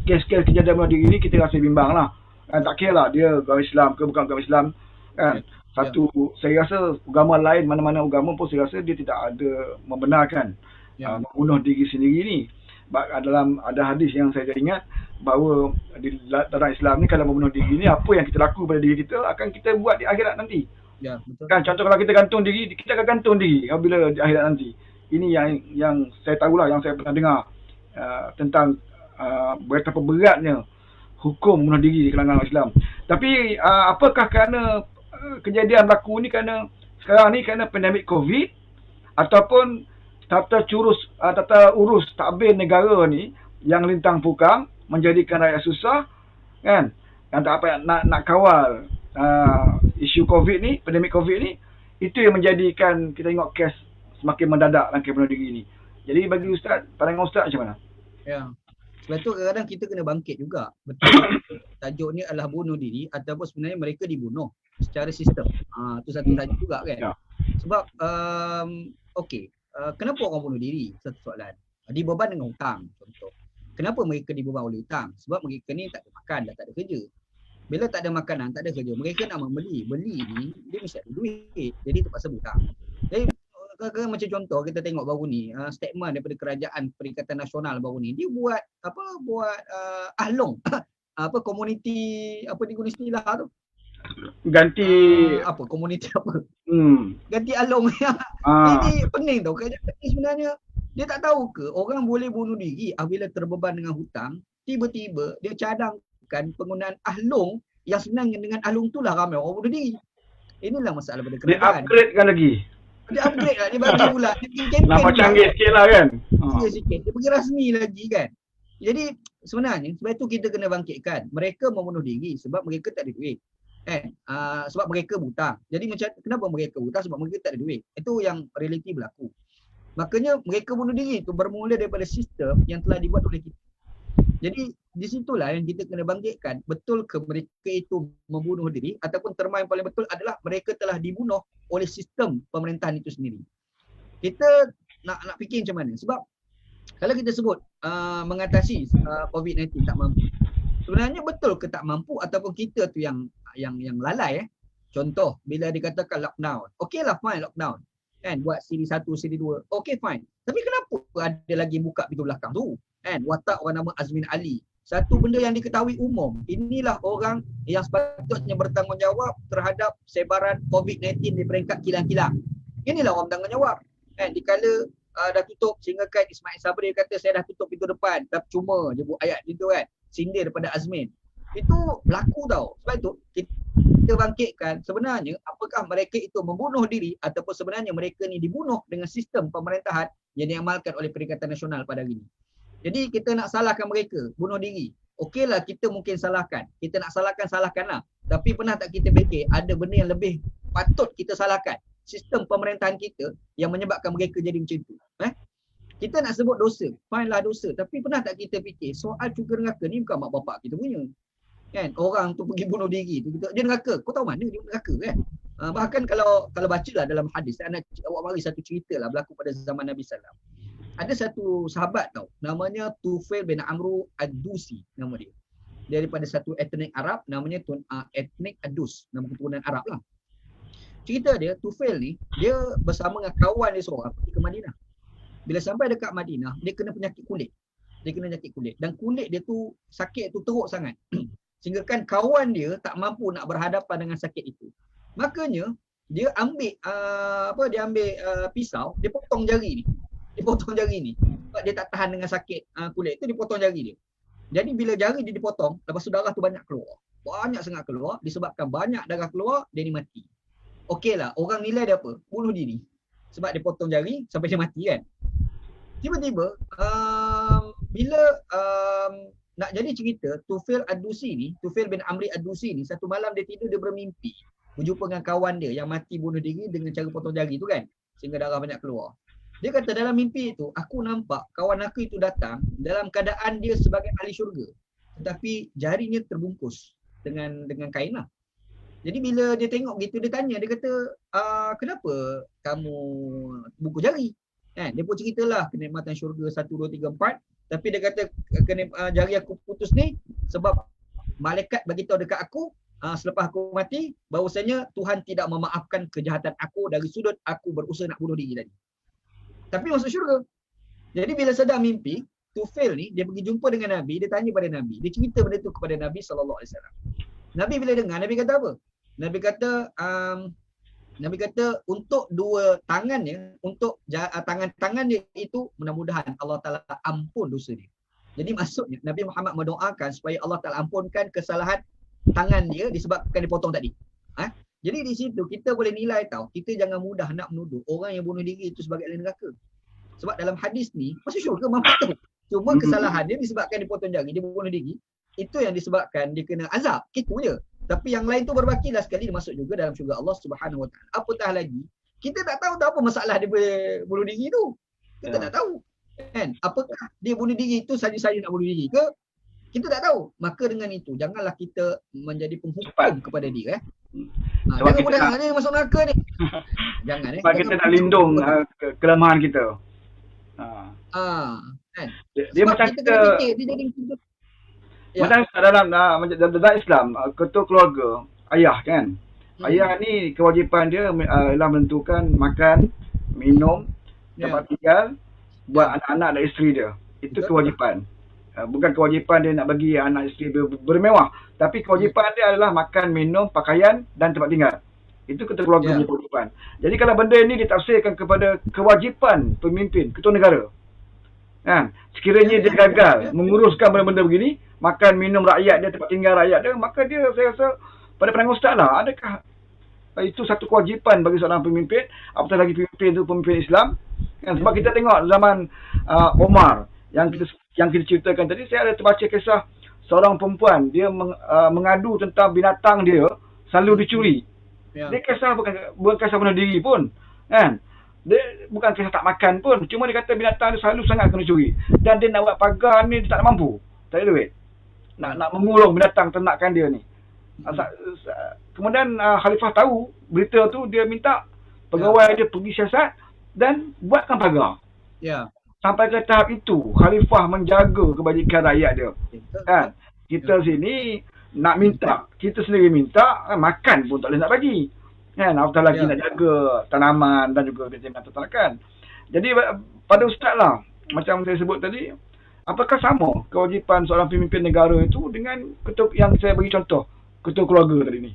kes-kes kejadian bunuh diri ni, kita rasa bimbang lah. Tak kira lah dia agama Islam ke bukan agama Islam kan. Satu, saya rasa agama lain, mana-mana agama pun saya rasa dia tidak ada membenarkan membunuh diri sendiri ni. Dalam ada hadis yang saya ingat bahawa di dalam Islam ni kalau membunuh diri ni, apa yang kita laku pada diri kita akan kita buat di akhirat nanti. Ya, betul. Kan contoh kalau kita gantung diri, kita akan gantung diri apabila di akhirat nanti. Ini yang saya tahulah, yang saya pernah dengar tentang betapa beratnya hukum bunuh diri di kalangan Islam. Tapi apakah kerana kejadian berlaku ni kerana sekarang ni kerana pandemik COVID ataupun tata urus takbir negara ni yang lintang pukang menjadikan rakyat susah kan, yang tak apa nak kawal isu COVID ni, pandemik COVID ni, itu yang menjadikan kita tengok kes semakin mendadak dalam kes bunuh diri ni. Jadi bagi Ustaz, pandangan Ustaz macam mana? Ya. Sebab tu kadang-kadang kita kena bangkit juga. Betul tajuk ni adalah bunuh diri ataupun sebenarnya mereka dibunuh secara sistem. Tu satu tajuk juga kan. Ya. Sebab kenapa orang bunuh diri? Satu soalan. Dibeban dengan hutang contoh. Kenapa mereka dibeban oleh hutang? Sebab mereka ni tak ada makan dan tak ada kerja. Bila tak ada makanan, tak ada kerja, mereka nak membeli. Beli ni dia mesti ada duit. Jadi terpaksa hutang. Jadi macam contoh kita tengok baru ni statement daripada Kerajaan Perikatan Nasional baru ni, dia buat ahlong komuniti ni guna istilah tu ganti komuniti ganti ahlong. Ini pening tau. Kerajaan ni sebenarnya dia tak tahu ke orang boleh bunuh diri apabila terbeban dengan hutang, tiba-tiba dia cadangkan penggunaan ahlong yang sebenarnya dengan ahlong tu lah ramai orang bunuh diri. Inilah masalah pada kerajaan. Dia upgradekan lagi. Dia upgrade lah, dia bagi pula. Dia bikin campaign nampak canggih sikit lah kan. Sikit. Dia pergi rasmi lagi kan. Jadi sebenarnya sebab itu kita kena bangkitkan. Mereka membunuh diri sebab mereka tak ada duit. Kan? Sebab mereka hutang. Jadi macam kenapa mereka hutang? Sebab mereka tak ada duit. Itu yang realiti berlaku. Makanya mereka bunuh diri itu bermula daripada sistem yang telah dibuat oleh kita. Jadi di situlah yang kita kena bangkitkan. Betul ke mereka itu membunuh diri ataupun terma yang paling betul adalah mereka telah dibunuh oleh sistem pemerintahan itu sendiri. Kita nak fikir macam mana? Sebab kalau kita sebut mengatasi COVID-19 tak mampu. Sebenarnya betul ke tak mampu ataupun kita tu yang lalai. Contoh, bila dikatakan lockdown. Okeylah fine lockdown. Kan, buat siri 1, siri 2. Okey fine. Tapi kenapa ada lagi buka pintu belakang tu? Kan, watak orang nama Azmin Ali. Satu benda yang diketahui umum. Inilah orang yang sepatutnya bertanggungjawab terhadap sebaran COVID-19 di peringkat kilang-kilang. Inilah orang bertanggungjawab. Kan, dikala dah tutup sehingga kan Ismail Sabri kata saya dah tutup pintu depan. Tapi cuma je buat ayat gitu kan. Sindir daripada Azmin. Itu berlaku tau. Sebab itu kita bangkitkan sebenarnya apakah mereka itu membunuh diri ataupun sebenarnya mereka ni dibunuh dengan sistem pemerintahan yang diamalkan oleh Perikatan Nasional pada hari ini. Jadi kita nak salahkan mereka bunuh diri. Okeylah kita mungkin salahkan. Kita nak salahkanlah. Tapi pernah tak kita fikir ada benda yang lebih patut kita salahkan? Sistem pemerintahan kita yang menyebabkan mereka jadi macam itu. Kita nak sebut dosa, fine lah dosa. Tapi pernah tak kita fikir soal syurga neraka ni bukan mak bapak kita punya. Kan? Orang tu pergi bunuh diri tu, dia neraka. Kau tahu mana dia neraka kan? Bahkan kalau bacalah dalam hadis, saya nak awak mari satu cerita lah berlaku pada zaman Nabi SAW. Ada satu sahabat tau, namanya Tufail bin Amru Ad-Dusi nama dia. Dia daripada satu etnik Arab, namanya etnik Ad-Dus, nama keturunan Arab lah. Cerita dia, Tufail ni, dia bersama dengan kawan dia seorang pergi ke Madinah. Bila sampai dekat Madinah, dia kena penyakit kulit. Dan kulit dia tu sakit tu teruk sangat. Sehingga kan kawan dia tak mampu nak berhadapan dengan sakit itu. Makanya dia ambil pisau, dia potong jari ni. Sebab dia tak tahan dengan sakit kulit tu, dia potong jari dia. Jadi bila jari dia dipotong, lepas tu darah tu banyak keluar. Banyak sangat keluar, disebabkan banyak darah keluar, dia ni mati. Okeylah, orang nilai dia apa? Bunuh diri. Sebab dia potong jari sampai dia mati kan. Tiba-tiba bila nak jadi cerita, Tufail bin Amri Ad-Dusi ni, satu malam dia tidur, dia bermimpi berjumpa dengan kawan dia yang mati bunuh diri dengan cara potong jari tu kan, sehingga darah banyak keluar. Dia kata dalam mimpi itu, aku nampak kawan aku itu datang dalam keadaan dia sebagai ahli syurga, tetapi jarinya terbungkus dengan kain lah. Jadi bila dia tengok gitu, dia tanya, dia kata, kenapa kamu bungkus jari? Dia pun ceritalah kenikmatan syurga 1, 2, 3, 4. Tapi dia kata jari aku putus ni sebab malaikat beritahu dekat aku selepas aku mati bahawasanya Tuhan tidak memaafkan kejahatan aku dari sudut aku berusaha nak bunuh diri tadi. Tapi masuk syurga. Jadi bila sedang mimpi, Tufail ni dia pergi jumpa dengan Nabi, dia tanya pada Nabi, dia cerita benda tu kepada Nabi SAW. Nabi bila dengar, Nabi kata apa? Nabi kata untuk dua tangannya, untuk tangan-tangan dia itu mudah-mudahan Allah Ta'ala ampun dosa dia. Jadi maksudnya Nabi Muhammad mendoakan supaya Allah Ta'ala ampunkan kesalahan tangan dia disebabkan dipotong tadi. Jadi di situ kita boleh nilai tahu, kita jangan mudah nak menuduh orang yang bunuh diri itu sebagai ahli neraka. Sebab dalam hadis ni, masuk syurga mampu. Cuma kesalahan dia disebabkan dipotong jari, dia bunuh diri, itu yang disebabkan dia kena azab. Itu je. Tapi yang lain tu berbakilah sekali dia masuk juga dalam syurga Allah Subhanahu Wa Taala. Apatah lagi, kita tak tahu apa masalah dia bunuh diri tu. Kita tak tahu. Kan? Apakah dia bunuh diri itu saja-saja nak bunuh diri ke? Kita tak tahu. Maka dengan itu, janganlah kita menjadi penghukum kepada dia. Jangan mudah dia masuk neraka ni. Jangan. Sebab kita nak lindung kelemahan kita. Kan? Dia macam kita dia jadi macam dalam Islam, ketua keluarga, ayah kan. Ayah ni kewajipan dia ialah menentukan makan, minum, tempat tinggal buat anak-anak dan isteri dia. Itu kewajipan. Bukan kewajipan dia nak bagi anak isteri bermewah, tapi kewajipan dia adalah makan, minum, pakaian dan tempat tinggal. Itu ketua keluarga punya kewajipan. Jadi kalau benda ini ditafsirkan kepada kewajipan pemimpin, ketua negara, kan, sekiranya dia gagal menguruskan benda-benda begini, makan, minum rakyat dia, tempat tinggal rakyat dia, maka dia, saya rasa pada pandangan ustaz lah, adakah itu satu kewajipan bagi seorang pemimpin, apatah lagi pemimpin itu pemimpin Islam kan? Sebab kita tengok zaman Omar yang kita ceritakan tadi, saya ada terbaca kisah seorang perempuan, dia mengadu tentang binatang dia selalu dicuri. Dia kisah bukan kisah bunuh diri pun kan, dia bukan kisah tak makan pun, cuma dia kata binatang dia selalu sangat kena curi, dan dia nak buat pagar ni dia tak mampu, tak ada duit nak mengurung binatang ternakan dia ni. Kemudian Khalifah tahu berita tu, dia minta pegawai dia pergi siasat dan buatkan pagar. Sampai ke tahap itu Khalifah menjaga kebajikan rakyat dia kan. Kita sini nak minta, kita sendiri minta, makan pun tak boleh nak bagi. Kan, apatah lagi nak jaga tanaman dan juga binatang-binatang. Jadi pada ustaz lah, macam saya sebut tadi, apakah sama kewajipan seorang pemimpin negara itu dengan ketua yang saya bagi contoh, ketua keluarga tadi ni?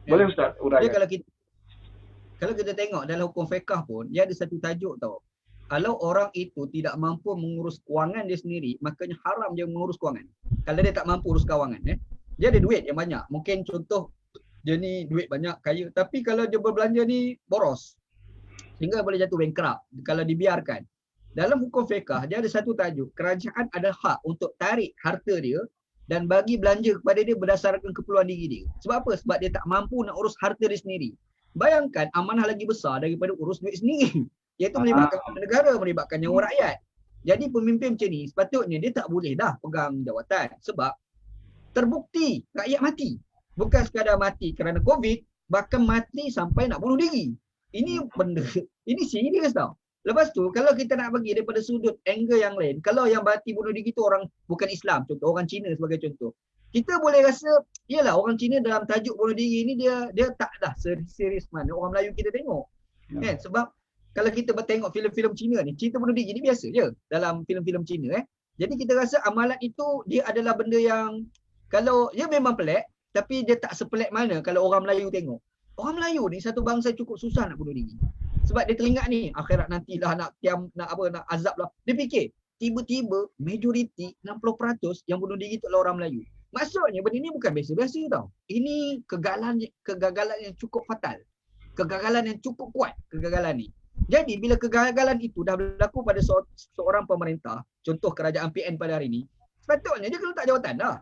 Boleh ustaz uraikan? Kalau kita tengok dalam hukum fiqh pun, dia ada satu tajuk tau. Kalau orang itu tidak mampu mengurus kewangan dia sendiri, makanya haram dia mengurus kewangan. Kalau dia tak mampu urus kewangan, dia ada duit yang banyak. Mungkin contoh, dia ni duit banyak, kaya. Tapi kalau dia berbelanja ni boros, sehingga boleh jatuh bankrupt kalau dibiarkan. Dalam hukum fiqh, dia ada satu tajuk. Kerajaan ada hak untuk tarik harta dia dan bagi belanja kepada dia berdasarkan keperluan diri dia. Sebab apa? Sebab dia tak mampu nak urus harta dia sendiri. Bayangkan amanah lagi besar daripada urus duit sendiri. Iaitu melibatkan negara, melibatkan nyawa rakyat. Jadi pemimpin macam ni sepatutnya dia tak boleh dah pegang jawatan. Sebab terbukti rakyat mati. Bukan sekadar mati kerana COVID, bahkan mati sampai nak bunuh diri. Ini benda, ini serius tau. Lepas tu kalau kita nak bagi daripada sudut angle yang lain, kalau yang mati bunuh diri tu orang bukan Islam, contoh orang Cina sebagai contoh. Kita boleh rasa, iyalah orang Cina dalam tajuk bunuh diri ni dia tak dah serius mana orang Melayu kita tengok. Kan? Sebab kalau kita bertengok filem-filem Cina ni, cerita bunuh diri ni biasa je dalam filem-filem Cina. Jadi kita rasa amalan itu dia adalah benda yang kalau dia memang pelik, tapi dia tak sepelik mana kalau orang Melayu tengok. Orang Melayu ni satu bangsa cukup susah nak bunuh diri. Sebab dia teringat ni akhirat nantilah nak azab lah. Dia fikir tiba-tiba majoriti 60% yang bunuh diri tu adalah orang Melayu. Maksudnya benda ni bukan biasa-biasa tau. Ini kegagalan yang cukup fatal. Kegagalan yang cukup kuat kegagalan ni. Jadi bila kegagalan itu dah berlaku pada seorang pemerintah, contoh kerajaan PN pada hari ini, sepatutnya dia kena letak jawatan dah.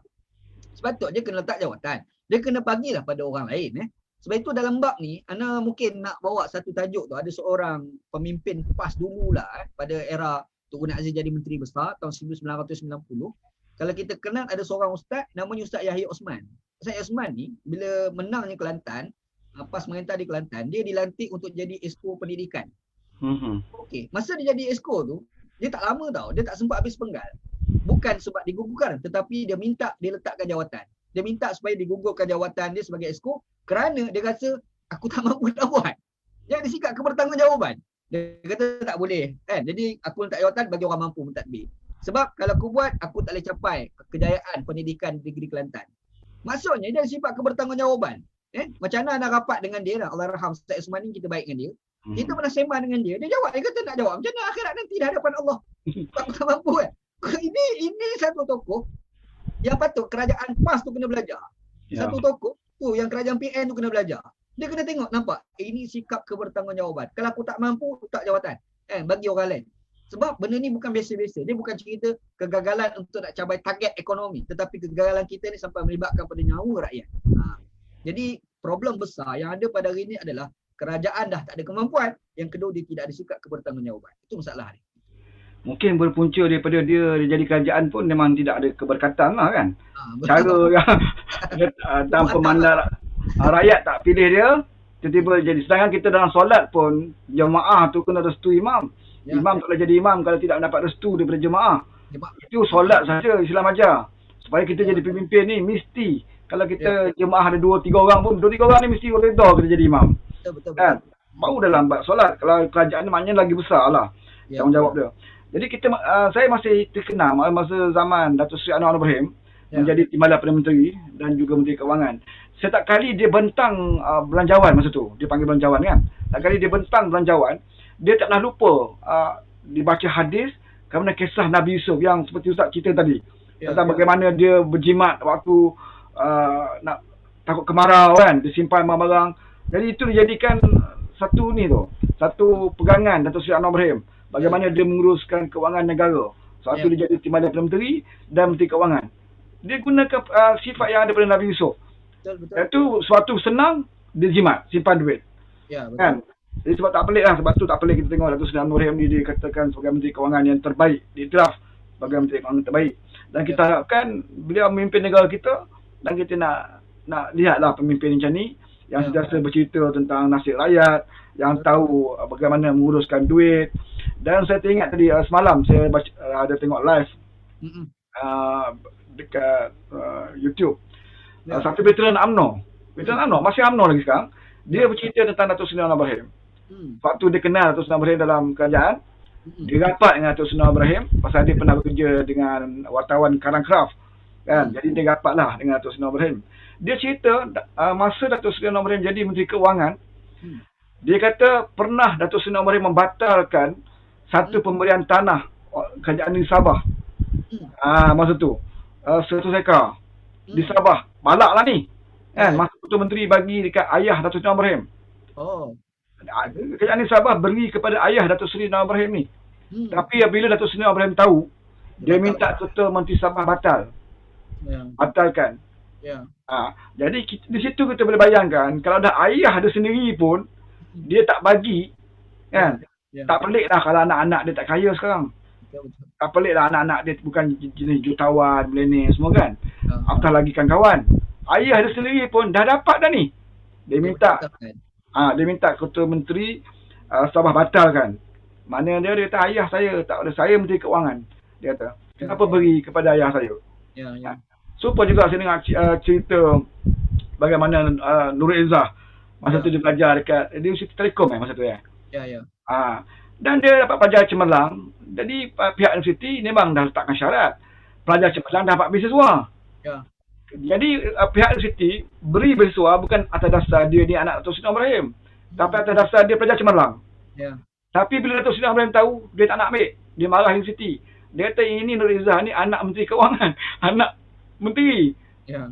Sepatutnya dia kena letak jawatan. Dia kena bagilah pada orang lain. Sebab itu dalam bab ni, Ana mungkin nak bawa satu tajuk tu. Ada seorang pemimpin PAS dululah pada era Tun Guni Aziz jadi Menteri Besar tahun 1990. Kalau kita kenal ada seorang ustaz namanya Ustaz Yahya Osman. Ustaz Osman ni bila menangnya Kelantan, PAS merintah di Kelantan, dia dilantik untuk jadi Esko Pendidikan. Okey, masa dia jadi Esko tu, dia tak lama tau, dia tak sempat habis penggal. Bukan sebab digugurkan, tetapi dia minta dia letakkan jawatan. Dia minta supaya digugurkan jawatan dia sebagai Esko kerana dia rasa aku tak mampu nak buat. Dia ada sikap kebertanggungjawaban. Dia kata tak boleh kan. Jadi aku letak jawatan bagi orang mampu mentadbir. Sebab kalau aku buat, aku tak boleh capai kejayaan pendidikan negeri Kelantan. Maksudnya dia ada sifat kebertanggungjawaban. Macam mana nak rapat dengan dia lah. Allahyarham Ustaz Osman ni kita baik dengan dia. Kita pernah sembang dengan dia. Dia jawab, dia kata nak jawab. Macam mana akhirat nanti di hadapan Allah. Aku tak mampu kan. Ini satu tokoh yang patut kerajaan PAS tu kena belajar. Satu tokoh tu yang kerajaan PN tu kena belajar. Dia kena tengok, nampak ini sikap kebertanggungjawaban. Kalau aku tak mampu, tak jawatan bagi orang lain. Sebab benda ni bukan biasa-biasa. Dia bukan cerita kegagalan untuk nak capai target ekonomi, tetapi kegagalan kita ni sampai melibatkan pada nyawa rakyat. Jadi problem besar yang ada pada hari ini adalah kerajaan dah tak ada kemampuan. Yang kedua, dia tidak ada sikap kebertanggungjawaban. Itu masalah ni. Mungkin berpunca daripada dia jadi kerajaan pun memang tidak ada keberkatan lah kan. Cara yang tanpa mandang rakyat tak pilih dia, tiba-tiba jadi. Sedangkan kita dalam solat pun, jemaah tu kena restu imam. Imam tak boleh jadi imam kalau tidak mendapat restu daripada jemaah. Itu solat saja Islam ajar. Supaya kita jadi pemimpin ni mesti, kalau kita jemaah ada 2-3 orang pun, 2-3 orang ni mesti redha kita jadi imam. Betul. Kan? Baru dalam bab solat. Kalau kerajaan ni maknanya lagi besar lah tanggungjawab dia. Jadi saya masih terkenal masa zaman Datuk Seri Anwar Ibrahim menjadi Timbalan Perdana Menteri dan juga Menteri Kewangan. Setiap kali dia bentang belanjawan masa tu, dia panggil belanjawan kan. Setiap kali dia bentang belanjawan, dia tak pernah lupa dibaca hadis kerana kisah Nabi Yusuf yang seperti Ustaz cerita tadi. Tentang bagaimana dia berjimat waktu nak takut kemarau kan, dia simpan barang-barang. Jadi itu dijadikan satu pegangan Datuk Seri Anwar Ibrahim. Bagaimana dia menguruskan kewangan negara. Satu dia jadi Timbalan Perdana Menteri dan Menteri Kewangan. Dia gunakan sifat yang ada pada Nabi Yusuf. Betul. Itu suatu senang, dia jimat, simpan duit. Ya, betul. Kan? Jadi sebab tak pelik lah. Sebab tu tak pelik kita tengok Datuk Seri Anwar Ibrahim ni dikatakan sebagai Menteri Kewangan yang terbaik. Diiktiraf sebagai Menteri Kewangan terbaik. Dan kita harapkan beliau memimpin negara kita. Dan kita nak lihatlah pemimpin macam ni. Yang sentiasa bercerita tentang nasib rakyat. Yang tahu bagaimana menguruskan duit. Dan saya teringat tadi semalam saya ada tengok live dekat YouTube. Satu veteran UMNO. Veteran UMNO, masih UMNO lagi sekarang. Dia bercerita tentang Datuk Seri Anwar Ibrahim. Waktu dia kenal Datuk Seri Anwar Ibrahim dalam kerajaan, dia rapat dengan Datuk Seri Anwar Ibrahim pasal dia pernah bekerja dengan wartawan Karangcraft. Kan? Jadi dia rapatlah dengan Datuk Seri Anwar Ibrahim. Dia cerita masa Datuk Seri Anwar Ibrahim jadi Menteri Kewangan, dia kata pernah Datuk Seri Anwar Ibrahim membatalkan satu pemberian tanah kerajaan di Sabah. Masa tu 100 ekar di Sabah. Balak lah ni. Kan? Masa Perdana Menteri bagi dekat ayah Datuk Seri Anwar Ibrahim. Kerajaan di Sabah beri kepada ayah Datuk Seri Anwar Ibrahim ni. Tapi bila Datuk Seri Anwar Ibrahim tahu, dia minta Ketua Menteri Sabah batalkan. Jadi di situ kita boleh bayangkan, kalau dah ayah dia sendiri pun dia tak bagi, kan? Tak pelik lah kalau anak-anak dia tak kaya sekarang. Tak pelik lah anak-anak dia bukan jenis jutawan, milenial semua, kan? Apatah lagi kawan-kawan. Ayah dia sendiri pun dah dapat dah ni. Dia minta Ketua Menteri Sabah batalkan. Mana dia kata ayah saya tak ada, saya Menteri Keuangan. Dia kata, kenapa beri kepada ayah saya? Supaya juga saya dengar cerita bagaimana Nurul Izzah masa tu dia belajar dekat Universiti Telekom masa tu dan dia dapat pelajar cemerlang. Jadi pihak universiti memang dah letakkan syarat pelajar cemerlang dapat beasiswa. Jadi pihak universiti beri beasiswa bukan atas dasar dia ni anak Datuk Seri Anwar Ibrahim, tapi atas dasar dia pelajar cemerlang. Tapi bila Datuk Seri Anwar Ibrahim tahu, dia tak nak ambil. Dia marah universiti. Dia kata ini Nurul Izzah ni anak Menteri Keuangan, anak Menteri.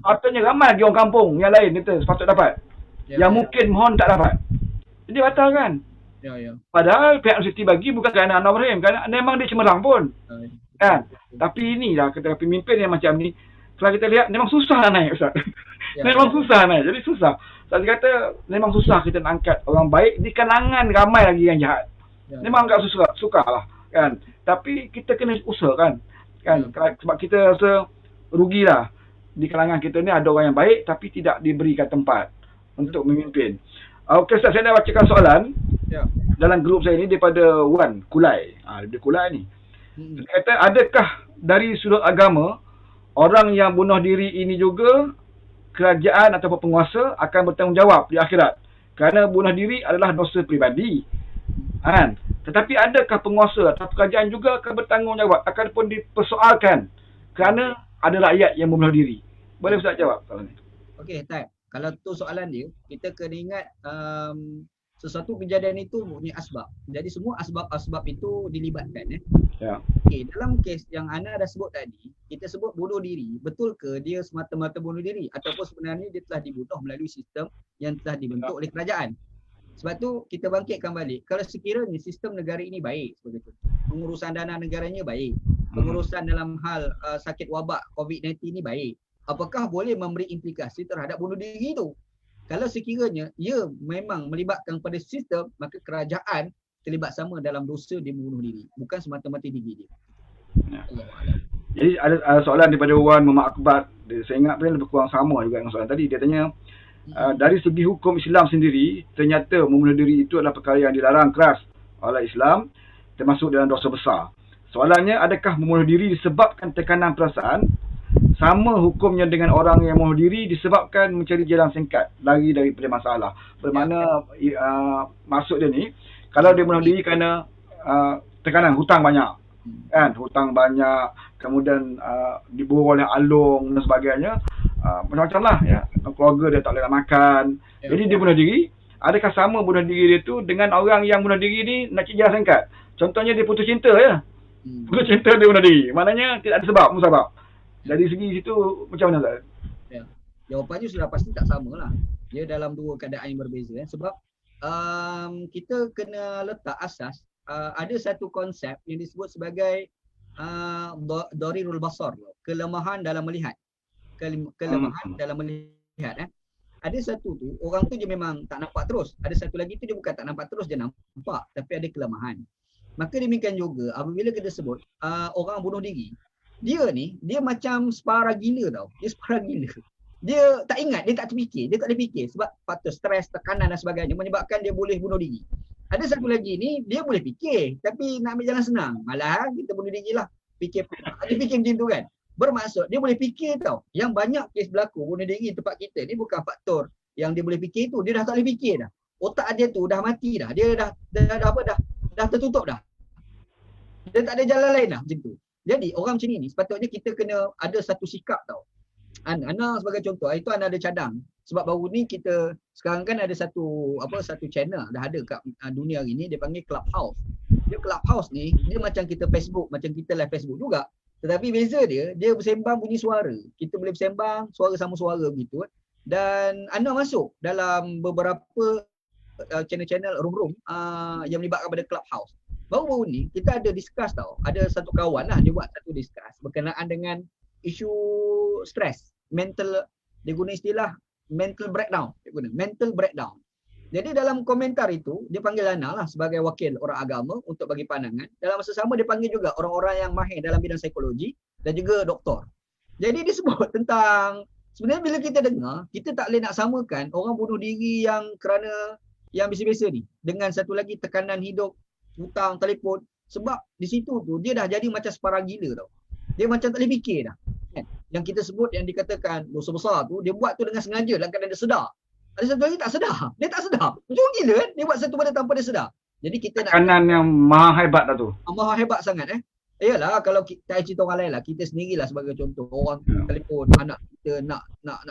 Patutnya ramai lagi orang kampung yang lain kata sepatut dapat. Yang mungkin mohon tak dapat. Jadi batalkan. Padahal pihak universiti bagi bukan kerana Anwar Ibrahim, kerana memang dia cemerlang pun. Kan? Tapi inilah kata pemimpin yang macam ni, kalau kita lihat memang susah naik, Ustaz. Memang susah naik. Jadi susah. Saya kata memang susah kita nak angkat orang baik di kalangan ramai lagi yang jahat. Memang agak susah lah, kan. Tapi kita kena usaha, kan. Sebab kita rasa rugilah di kalangan kita ni ada orang yang baik tapi tidak diberikan tempat untuk memimpin. Okey, Ustaz, saya nak bacakan soalan dalam grup saya ni daripada Wan Kulai. Dia Kulai ni. Dia kata, adakah dari sudut agama orang yang bunuh diri ini juga kerajaan ataupun penguasa akan bertanggungjawab di akhirat? Kerana bunuh diri adalah dosa peribadi. Kan? Tetapi adakah penguasa atau kerajaan juga akan bertanggungjawab, akan pun dipersoalkan kerana ada rakyat yang membunuh diri? Boleh Ustaz jawab soalan ni? Okey, Taib. Kalau tu soalan dia, kita kena ingat sesuatu kejadian itu punya asbab. Jadi semua asbab-asbab itu dilibatkan. Okey, dalam kes yang Ana dah sebut tadi, kita sebut bunuh diri. Betul ke dia semata-mata bunuh diri? Ataupun sebenarnya dia telah dibunuh melalui sistem yang telah dibentuk oleh kerajaan? Sebab tu kita bangkitkan balik. Kalau sekiranya sistem negara ini baik, seperti itu, pengurusan dana negaranya baik, pengurusan dalam hal sakit wabak COVID-19 ini baik, apakah boleh memberi implikasi terhadap bunuh diri itu? Kalau sekiranya ia memang melibatkan pada sistem, maka kerajaan terlibat sama dalam dosa dia membunuh diri, bukan semata-mata diri dia. Jadi ada soalan daripada Wan Muhammad Akbar. Saya ingat pun lebih kurang sama juga dengan soalan tadi. Dia tanya, dari segi hukum Islam sendiri, ternyata membunuh diri itu adalah perkara yang dilarang keras oleh Islam, termasuk dalam dosa besar. Soalannya, adakah membunuh diri disebabkan tekanan perasaan? Sama hukumnya dengan orang yang membunuh diri disebabkan mencari jalan singkat, lari daripada masalah. Bermakna maksud dia ni, kalau dia membunuh diri kerana tekanan, hutang banyak, kan, hutang banyak, kemudian diburu oleh alung dan sebagainya, macam-macam lah, ya. Keluarga dia tak boleh nak makan, jadi dia bunuh diri. Adakah sama bunuh diri dia tu dengan orang yang bunuh diri ni nak cari jalan singkat? Contohnya dia putus cinta, ya. Putus cinta dia bunuh diri, maknanya tidak ada sebab, musabab. Dari segi situ macam mana, Ustaz? Jawapannya sudah pasti tak sama lah. Dia dalam dua keadaan yang berbeza. Sebab kita kena letak asas, ada satu konsep yang disebut sebagai darirul basar, kelemahan dalam melihat. Kelemahan dalam melihat. Ada satu tu, orang tu dia memang tak nampak terus. Ada satu lagi tu dia bukan tak nampak terus, dia nampak, tapi ada kelemahan. Maka demikian juga apabila kita sebut orang bunuh diri, dia macam separa gila tau. Dia separa gila. Dia tak ingat, dia tak terfikir, dia tak boleh fikir sebab faktor stres, tekanan dan sebagainya menyebabkan dia boleh bunuh diri. Ada satu lagi ni, dia boleh fikir tapi nak ambil jalan senang. Malah kita bunuh diri lah. Dia fikir macam tu, kan. Bermaksud dia boleh fikir tau. Yang banyak kes berlaku bunuh diri tempat kita ni bukan faktor yang dia boleh fikir tu, dia dah tak boleh fikir dah. Otak dia tu dah mati dah. Dia dah tertutup dah. Dia tak ada jalan lain dah macam tu. Jadi orang macam ni sepatutnya kita kena ada satu sikap tau. Ana sebagai contoh, itu Ana ada cadang. Sebab baru ni kita sekarang kan ada satu channel dah ada kat dunia hari ni, dia panggil Clubhouse. Dia Clubhouse ni dia macam kita Facebook, macam kita live Facebook juga. Tetapi beza dia bersembang bunyi suara. Kita boleh bersembang suara sama suara begitu. Dan Ana masuk dalam beberapa channel-channel room-room yang melibatkan pada Clubhouse. Baru-baru ni kita ada discuss tau. Ada satu kawan lah dia buat satu discuss berkenaan dengan isu stres, mental, dia guna istilah mental breakdown. Mental breakdown. Jadi dalam komentar itu dia panggil Ana lah sebagai wakil orang agama untuk bagi pandangan. Dalam masa sama dia panggil juga orang-orang yang mahir dalam bidang psikologi dan juga doktor. Jadi dia sebut tentang sebenarnya bila kita dengar, kita tak boleh nak samakan orang bunuh diri yang kerana yang biasa-biasa ni dengan satu lagi tekanan hidup, hutang, telefon. Sebab di situ tu dia dah jadi macam separah gila tau. Dia macam tak boleh fikir dah. Yang kita sebut yang dikatakan dosa besar tu, dia buat tu dengan sengaja dalam keadaan dia sedar. Ada satu lagi tak sedar. Dia tak sedar. Macam gila kan? Dia buat satu benda tanpa dia sedar. Jadi kita nak tekanan yang maha hebat dah tu. Maha hebat sangat Yalah, kalau kita cerita orang lain lah, kita sendirilah sebagai contoh. Orang telefon, anak kita nak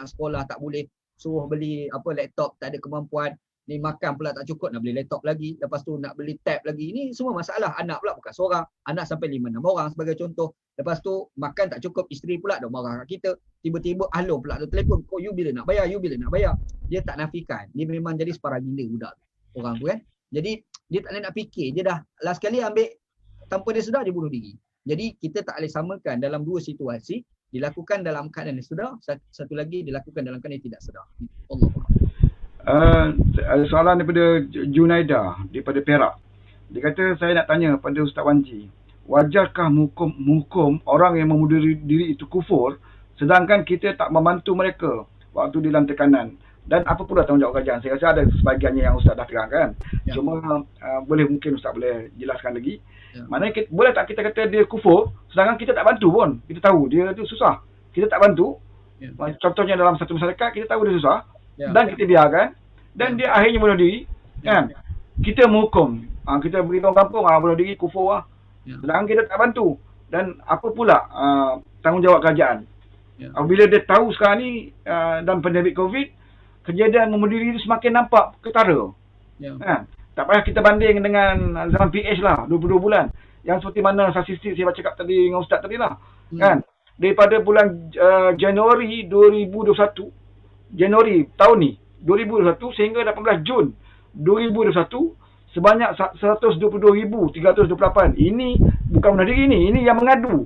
sekolah tak boleh, suruh beli laptop, tak ada kemampuan. Ni makan pula tak cukup, nak beli laptop lagi. Lepas tu nak beli tab lagi. Ini semua masalah. Anak pula bukan seorang. Anak sampai 5-6 orang sebagai contoh. Lepas tu makan tak cukup, isteri pula dah marah kat kita. Tiba-tiba alo pula tu telefon. Kau you bila nak bayar? You bila nak bayar? Dia tak nafikan. Dia memang jadi separah gila budak tu. Orang tu kan. Jadi dia tak boleh nak fikir. Dia dah last kali ambil tanpa dia sedar dia bunuh diri. Jadi kita tak boleh samakan dalam dua situasi. Dilakukan dalam keadaan yang sedar. Satu lagi dilakukan dalam keadaan yang tidak sedar. Allah. Soalan daripada Junaida daripada Perak. Dia kata saya nak tanya pada Ustaz Wanji, wajarkah menghukum orang yang membunuh diri itu kufur sedangkan kita tak membantu mereka waktu dalam tekanan? Dan apa pula tanggungjawab kerajaan? Saya rasa ada sebahagiannya yang Ustaz dah terangkan. Cuma mungkin Ustaz boleh jelaskan lagi. Maknanya boleh tak kita kata dia kufur sedangkan kita tak bantu pun? Kita tahu dia tu susah. Kita tak bantu. Contohnya dalam satu masyarakat kita tahu dia susah. Dan kita biarkan dan dia akhirnya bunuh diri kan. Kita menghukum, kita beritahu kampung bunuh diri kufur lah. Sedangkan kita tak bantu. Dan apa pula tanggungjawab kerajaan? Bila dia tahu sekarang ni dalam pandemik Covid, kejadian bunuh diri itu semakin nampak ketara. Kan? Tak payah kita banding dengan zaman PH lah, 22 bulan. Yang seperti mana statistik saya cakap tadi dengan Ustaz tadi lah. Kan? Daripada bulan Januari 2021, Januari tahun ni 2021 sehingga 18 Jun 2021 sebanyak 122,328. Ini bukan bunuh diri ni, ini yang mengadu.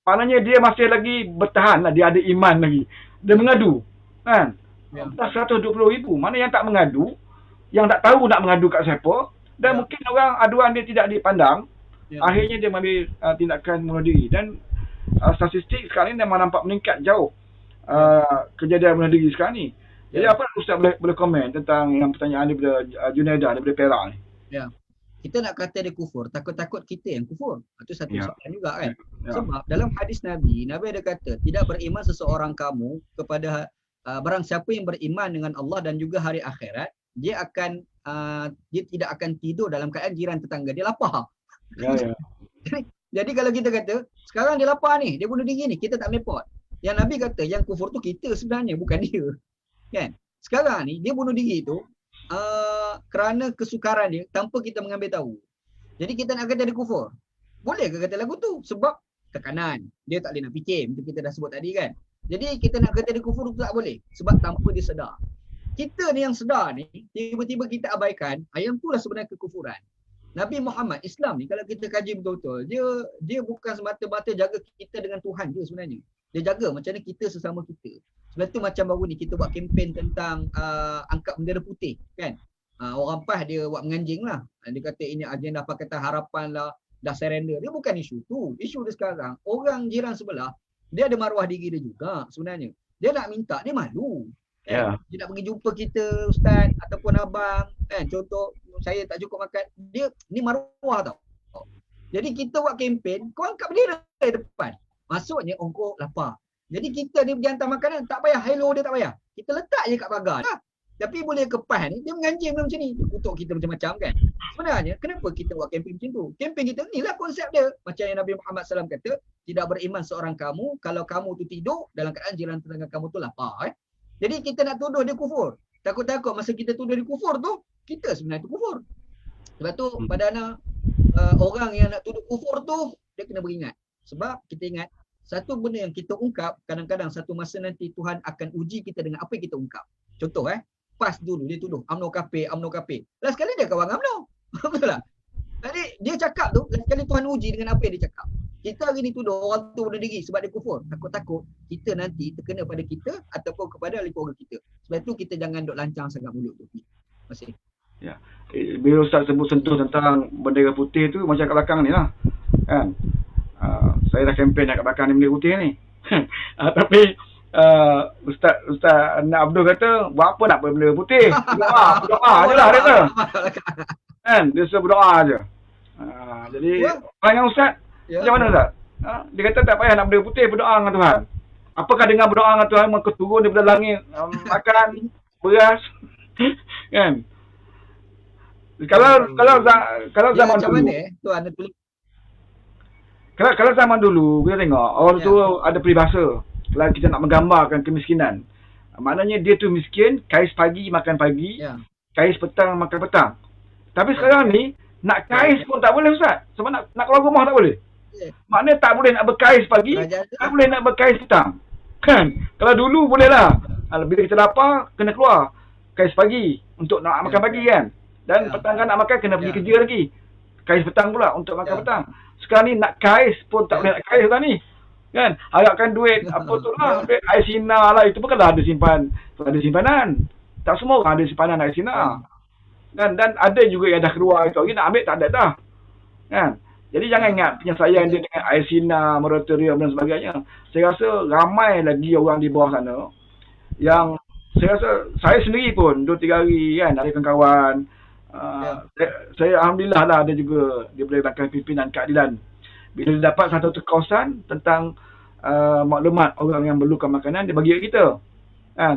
Maknanya dia masih lagi bertahan lah, dia ada iman lagi. Dia mengadu. Kan? 120,000. Mana yang tak mengadu, yang tak tahu nak mengadu kat siapa, dan mungkin orang aduan dia tidak dipandang, akhirnya dia mengambil tindakan bunuh diri. Dan statistik sekarang ni memang nampak meningkat jauh. Kejadian bunuh diri sekarang ni. Jadi apa Ustaz boleh komen tentang yang pertanyaan daripada Junaida daripada Perak ni? Kita nak kata dia kufur, takut-takut kita yang kufur. Itu satu soalan juga kan. Sebab dalam hadis Nabi ada kata tidak beriman seseorang kamu kepada barang siapa yang beriman dengan Allah dan juga hari akhirat, dia tidak akan tidur dalam keadaan jiran tetangga dia lapar. Jadi kalau kita kata sekarang dia lapar ni, dia bunuh diri ni, kita tak mepot. Yang Nabi kata yang kufur tu kita sebenarnya, bukan dia. Kan? Sekarang ni dia bunuh diri tu kerana kesukaran dia tanpa kita mengambil tahu. Jadi kita nak kata dia kufur. Boleh ke kata lagu tu? Sebab tekanan. Dia tak boleh nak fikir. Macam kita dah sebut tadi kan. Jadi kita nak kata dia kufur tu tak boleh. Sebab tanpa dia sedar. Kita ni yang sedar ni, tiba-tiba kita abaikan, yang itulah sebenarnya kekufuran. Nabi Muhammad, Islam ni kalau kita kaji betul-betul, dia bukan semata-mata jaga kita dengan Tuhan je sebenarnya. Dia jaga macam mana kita sesama kita. Sebab tu macam baru ni kita buat kempen tentang angkat bendera putih kan. Orang PAS dia buat menganjing lah. Dia kata ini agenda Pakatan Harapan lah, dah surrender. Dia bukan isu tu. Isu dia sekarang, orang jiran sebelah, dia ada maruah diri dia juga sebenarnya. Dia nak minta, dia malu. Kan? Dia nak pergi jumpa kita Ustaz ataupun abang. Kan? Contoh, saya tak cukup makan. Dia, ni maruah tau. Jadi kita buat kempen, kau angkat bendera di depan. Maksudnya ongkos lapar. Jadi kita ni pergi hantar makanan, tak payah hello dia tak payah. Kita letak je kat pagar. Tapi boleh kepas ni, dia menganjing macam ni. Dia kutuk kita macam-macam kan. Sebenarnya, kenapa kita buat camping macam tu? Camping kita, inilah konsep dia. Macam yang Nabi Muhammad SAW kata, tidak beriman seorang kamu, kalau kamu tu tidur, dalam keadaan jiran tetangga kamu tu lapar. Jadi kita nak tuduh dia kufur. Takut-takut masa kita tuduh dia kufur tu, kita sebenarnya tu kufur. Sebab tu, pada anak orang yang nak tuduh kufur tu, dia kena beringat. Sebab kita ingat, satu benda yang kita ungkap, kadang-kadang satu masa nanti Tuhan akan uji kita dengan apa yang kita ungkap. Contoh PAS dulu dia tuduh UMNO kafir. Last kali dia kawan UMNO. Betul tak? Tadi dia cakap tu, last kali Tuhan uji dengan apa yang dia cakap. Kita hari ni tuduh orang tu bunuh diri sebab dia kufur. Takut-takut kita nanti terkena pada kita ataupun kepada ahli keluarga kita. Sebab tu kita jangan duk lancang sangat mulut tu. Terima kasih. Ya. Bila Ustaz sebut sentuh tentang bendera putih tu macam kat belakang ni lah. Kan? Saya dah kempen kat belakang ni bendera putih ni. Tapi Ustaz Abdul kata, buat apa nak bendera putih? Berdoa je lah dia kata. Kan? Dia suruh berdoa je. Jadi, dengan Ustaz, macam mana Ustaz? Dia kata tak payah nak bendera putih, berdoa dengan Tuhan. Apakah dengan berdoa dengan Tuhan, maka turun daripada langit, makan, beras, kan? Kalau zaman dulu, Tuhan ada tulis. Kalau zaman dulu, kita tengok, orang tu ada peribahasa. Kalau kita nak menggambarkan kemiskinan, maknanya dia tu miskin, kais pagi makan pagi, kais petang makan petang. Tapi sekarang ni, nak kais pun tak boleh Ustaz. Sebab nak keluar rumah tak boleh. Maknanya tak boleh nak berkais pagi, tak boleh nak berkais petang. Kan? Kalau dulu boleh lah. Bila kita lapar, kena keluar kais pagi untuk nak makan pagi kan. Dan petang kan nak makan, kena pergi kerja lagi. Kais petang pula untuk makan petang. Sekarang ni nak kais pun tak boleh nak kais sekarang ni. Kan? Harapkan duit apa tu lah, duit air sinar lah, itu pun kan ada simpanan. Tak semua orang ada simpanan air sinar. Dan ada juga yang dah keluar itu lagi nak ambil tak ada dah. Kan? Jadi jangan ingat penyelesaian dia dengan air sinar, moratorium dan sebagainya. Saya rasa ramai lagi orang di bawah sana yang saya rasa saya sendiri pun 2-3 hari kan ada kawan-kawan. Saya alhamdulillah lah ada juga dia boleh belakang pimpinan keadilan. Bila dia dapat satu kawasan tentang maklumat orang yang perlukan makanan, dia bagi kat kita.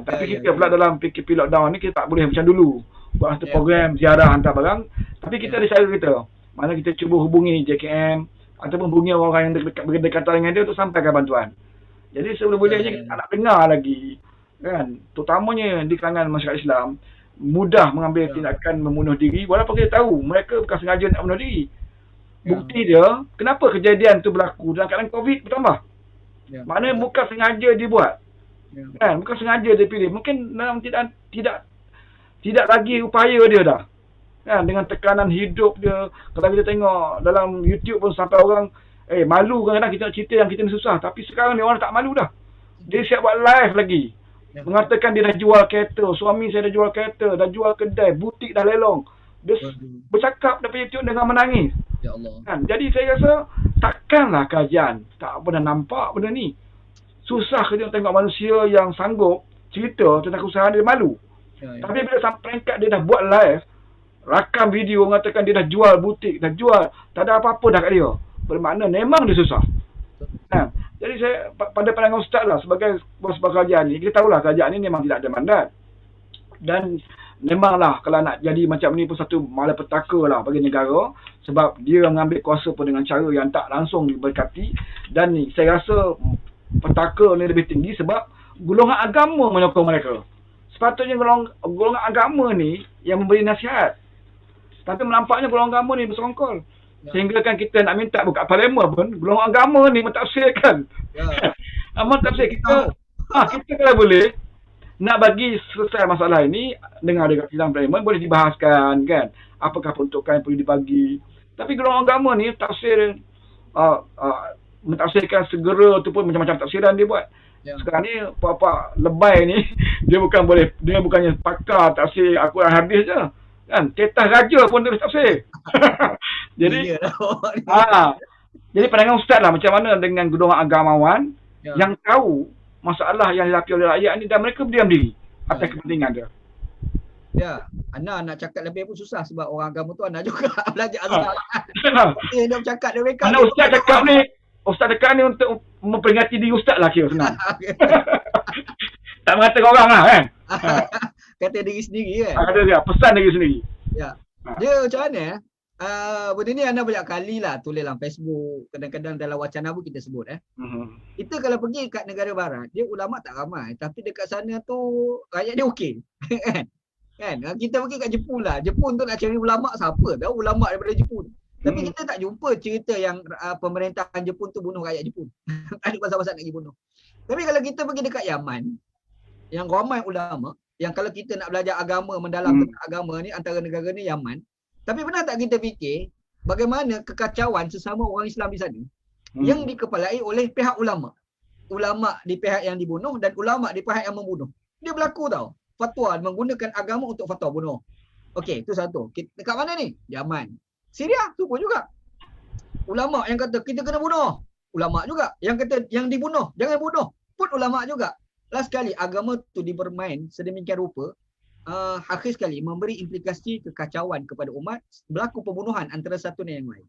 Tapi kita pula dalam PKP lockdown ni, kita tak boleh macam dulu. Buat satu program ziarah hantar barang. Tapi kita ada cara kita. Mana kita cuba hubungi JKM ataupun hubungi orang yang berdekatan dengan dia untuk sampaikan bantuan. Jadi sebelum-bolehnya kita tak nak dengar lagi. Kan? Terutamanya di kalangan masyarakat Islam, mudah mengambil tindakan membunuh diri walaupun kita tahu mereka bukan sengaja nak bunuh diri. Bukti dia, kenapa kejadian tu berlaku dalam keadaan COVID bertambah? Maknanya bukan sengaja dibuat. Kan? Bukan sengaja dia pilih. Mungkin dalam tidak lagi upaya dia dah. Kan? Dengan tekanan hidup dia. Kalau kita tengok dalam YouTube pun sampai orang malu kadang-kadang kita nak cerita yang kita ni susah. Tapi sekarang ni orang tak malu dah. Dia siap buat live lagi. Mengatakan dia dah jual kereta. Suami saya dah jual kereta. Dah jual kedai. Butik dah lelong. Dia bercakap daripada YouTube dengan menangis. Ya Allah. Kan? Jadi saya rasa takkanlah kajian tak pernah nampak benda ni. Susah kita tengok manusia yang sanggup cerita tentang usaha dia malu. Tapi bila sampai peringkat dia dah buat live, rakam video mengatakan dia dah jual butik, dah jual, tak ada apa-apa dah kat dia. Bermakna memang dia susah. Kan? Jadi saya pada pandangan ustaz lah sebagai bos kerajaan ni, kita tahulah kerajaan ni memang tidak ada mandat. Dan memanglah kalau nak jadi macam ni pun satu malapetaka lah bagi negara, sebab dia mengambil kuasa pun dengan cara yang tak langsung diberkati. Dan ni saya rasa petaka ni lebih tinggi sebab golongan agama menyokong mereka. Sepatutnya golongan agama ni yang memberi nasihat. Tapi menampaknya golongan agama ni bersekongkol. Sehingga kan kita nak minta buka parlimen pun, golongan agama ni mentafsirkan. Mentafsir kita kalau boleh nak bagi selesai masalah ini dengan ada sidang parlimen boleh dibahaskan kan. Apakah peruntukan yang perlu dibagi. Tapi golongan agama ni tafsir mentafsirkan segera tu pun macam-macam tafsiran dia buat. Sekarang ni apa-apa lebay ni dia bukannya pakar tafsir Al-Quran habis je. Kan tetah raja pun dia tafsir. Jadi jadi pandangan ustaz lah macam mana dengan golongan agamawan yang tahu masalah yang dihadapi oleh rakyat ni dan mereka berdiam diri atas kepentingan dia. Ya, Ana nak cakap lebih pun susah sebab orang agama tu Ana juga belajar Al-Quran. Dia bercakap dia mereka. Ana ustaz cakap ni ustaz dekat ni untuk memperingati diri ustaz lah kira senang. Tak mengatakan orang lah kan. Kata diri sendiri kan. Kata dia, pesan diri sendiri. Ya. Dia macam mana benda ni anda banyak kali lah tulis dalam Facebook, kadang-kadang dalam wacana pun kita sebut Kita kalau pergi kat negara barat, dia ulama tak ramai, tapi dekat sana tu rakyat dia okey. kan? Kita pergi kat Jepun lah. Jepun tu nak cari ulama siapa tahu ulama daripada Jepun. Tapi kita tak jumpa cerita yang pemerintahan Jepun tu bunuh rakyat Jepun. Tak ada pasal-pasal nak pergi bunuh. Tapi kalau kita pergi dekat Yaman, yang ramai ulama, yang kalau kita nak belajar agama, mendalam tentang agama ni, antara negara ni Yaman. Tapi pernah tak kita fikir bagaimana kekacauan sesama orang Islam di sana yang dikepalai oleh pihak ulama. Ulama di pihak yang dibunuh dan ulama di pihak yang membunuh. Dia berlaku tau. Fatwa menggunakan agama untuk fatwa bunuh. Okey, itu satu. Dekat mana ni? Yaman. Syria tu pun juga. Ulama yang kata kita kena bunuh. Ulama juga. Yang kata yang dibunuh, jangan bunuh. Pun ulama juga. Last sekali agama tu dibermain sedemikian rupa, akhir sekali memberi implikasi kekacauan kepada umat, berlaku pembunuhan antara satu dan yang lain.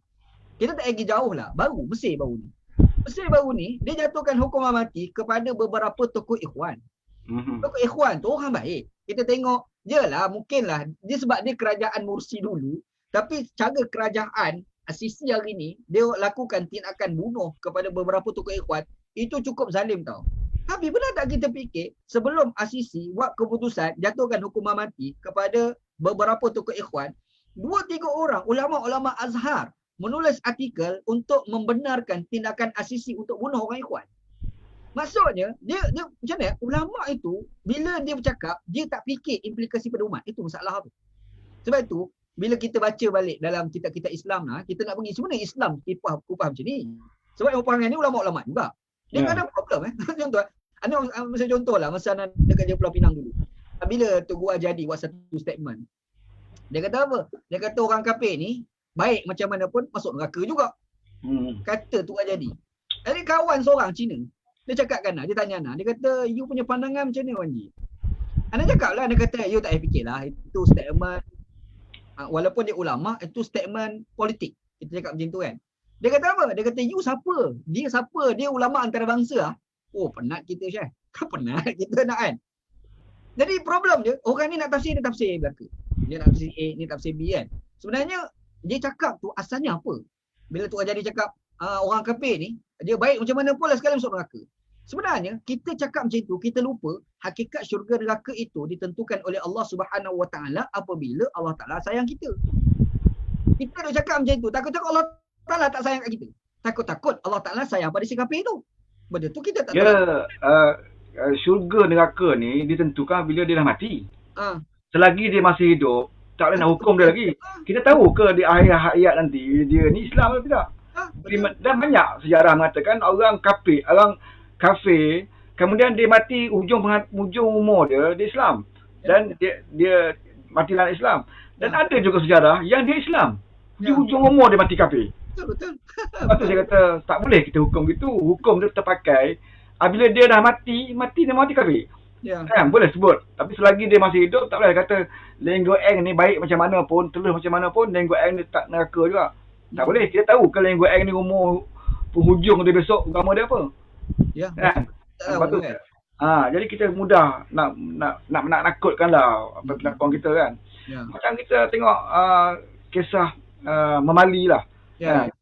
Kita tak pergi jauh lah. Mesir baru ni. Mesir baru ni, dia jatuhkan hukuman mati kepada beberapa tokoh ikhwan. Tokoh ikhwan tu orang baik. Kita tengok, jelah mungkinlah, dia sebab dia kerajaan Mursi dulu, tapi cara kerajaan Sisi hari ni, dia lakukan tindakan bunuh kepada beberapa tokoh ikhwan, itu cukup zalim tau. Tapi benar tak kita fikir, sebelum Asisi buat keputusan jatuhkan hukuman mati kepada beberapa tokoh ikhwan, 2-3 orang ulama-ulama Azhar menulis artikel untuk membenarkan tindakan Asisi untuk bunuh orang ikhwan. Maksudnya, dia macam mana? Ulama itu, bila dia bercakap, dia tak fikir implikasi pada umat. Itu masalah apa? Sebab itu, bila kita baca balik dalam kitab-kitab Islam lah, kita nak pergi sebenarnya Islam kupah macam ni. Sebab yang perangai ni ulama-ulama juga. Dia tak ada problem Contoh, masa contohlah masa anak dekat Pulau Pinang dulu. Bila Tengku Jadi buat satu statement. Dia kata apa? Dia kata orang kafir ni baik macam mana pun masuk neraka juga. Kata Tengku Jadi. Jadi kawan seorang Cina, dia cakap kan, dia tanya Ana, dia kata you punya pandangan macam mana Wan Ji? Ana cakap lah, dia kata you tak payah fikirlah, itu statement walaupun dia ulama, itu statement politik. Kita cakap macam tu kan. Dia kata apa? Dia kata you siapa? Dia siapa? Dia ulama antarabangsa lah. Oh, penat kita Syekh. Penat kita nak kan. Jadi problem dia, orang ni nak tafsir, dia tafsir belaka. Dia nak tafsir A, ni tafsir B kan. Sebenarnya dia cakap tu asalnya apa? Bila Tok Jadi cakap orang kafir ni, dia baik macam mana pun lah sekali masuk neraka. Sebenarnya kita cakap macam tu, kita lupa hakikat syurga neraka itu ditentukan oleh Allah Subhanahu Wa Taala apabila Allah Taala sayang kita. Kita dah cakap macam tu, takut-takut Allah Taala tak sayang kat kita. Takut-takut Allah Taala sayang pada si kafir tu. Benda tu kita tak tahu. Syurga neraka ni ditentukan bila dia dah mati. Selagi dia masih hidup, tak boleh nak hukum dia lagi. Kita tahu ke di akhir hayat nanti dia ni Islam atau tidak? Dan banyak sejarah mengatakan orang kafir, kemudian dia mati ujung umur dia Islam. Dan dia mati dalam Islam. Dan ada juga sejarah yang dia Islam. Di ujung umur dia mati kafir. Betul. Lepas tu saya kata tak boleh kita hukum gitu. Hukum dia terpakai bila dia dah mati dia mati kafir. Kan boleh sebut. Tapi selagi dia masih hidup tak boleh kata Lenggo Eng ni baik macam mana pun, terus macam mana pun, Lenggo Eng ni tak neraka juga. Tak boleh. Kita tahu ke Lenggo Eng ni umur penghujung dia besok agama dia apa. Kan? Lepas tu jadi kita mudah nak nakutkanlah penakon kita kan. Macam kita tengok kisah Memali lah.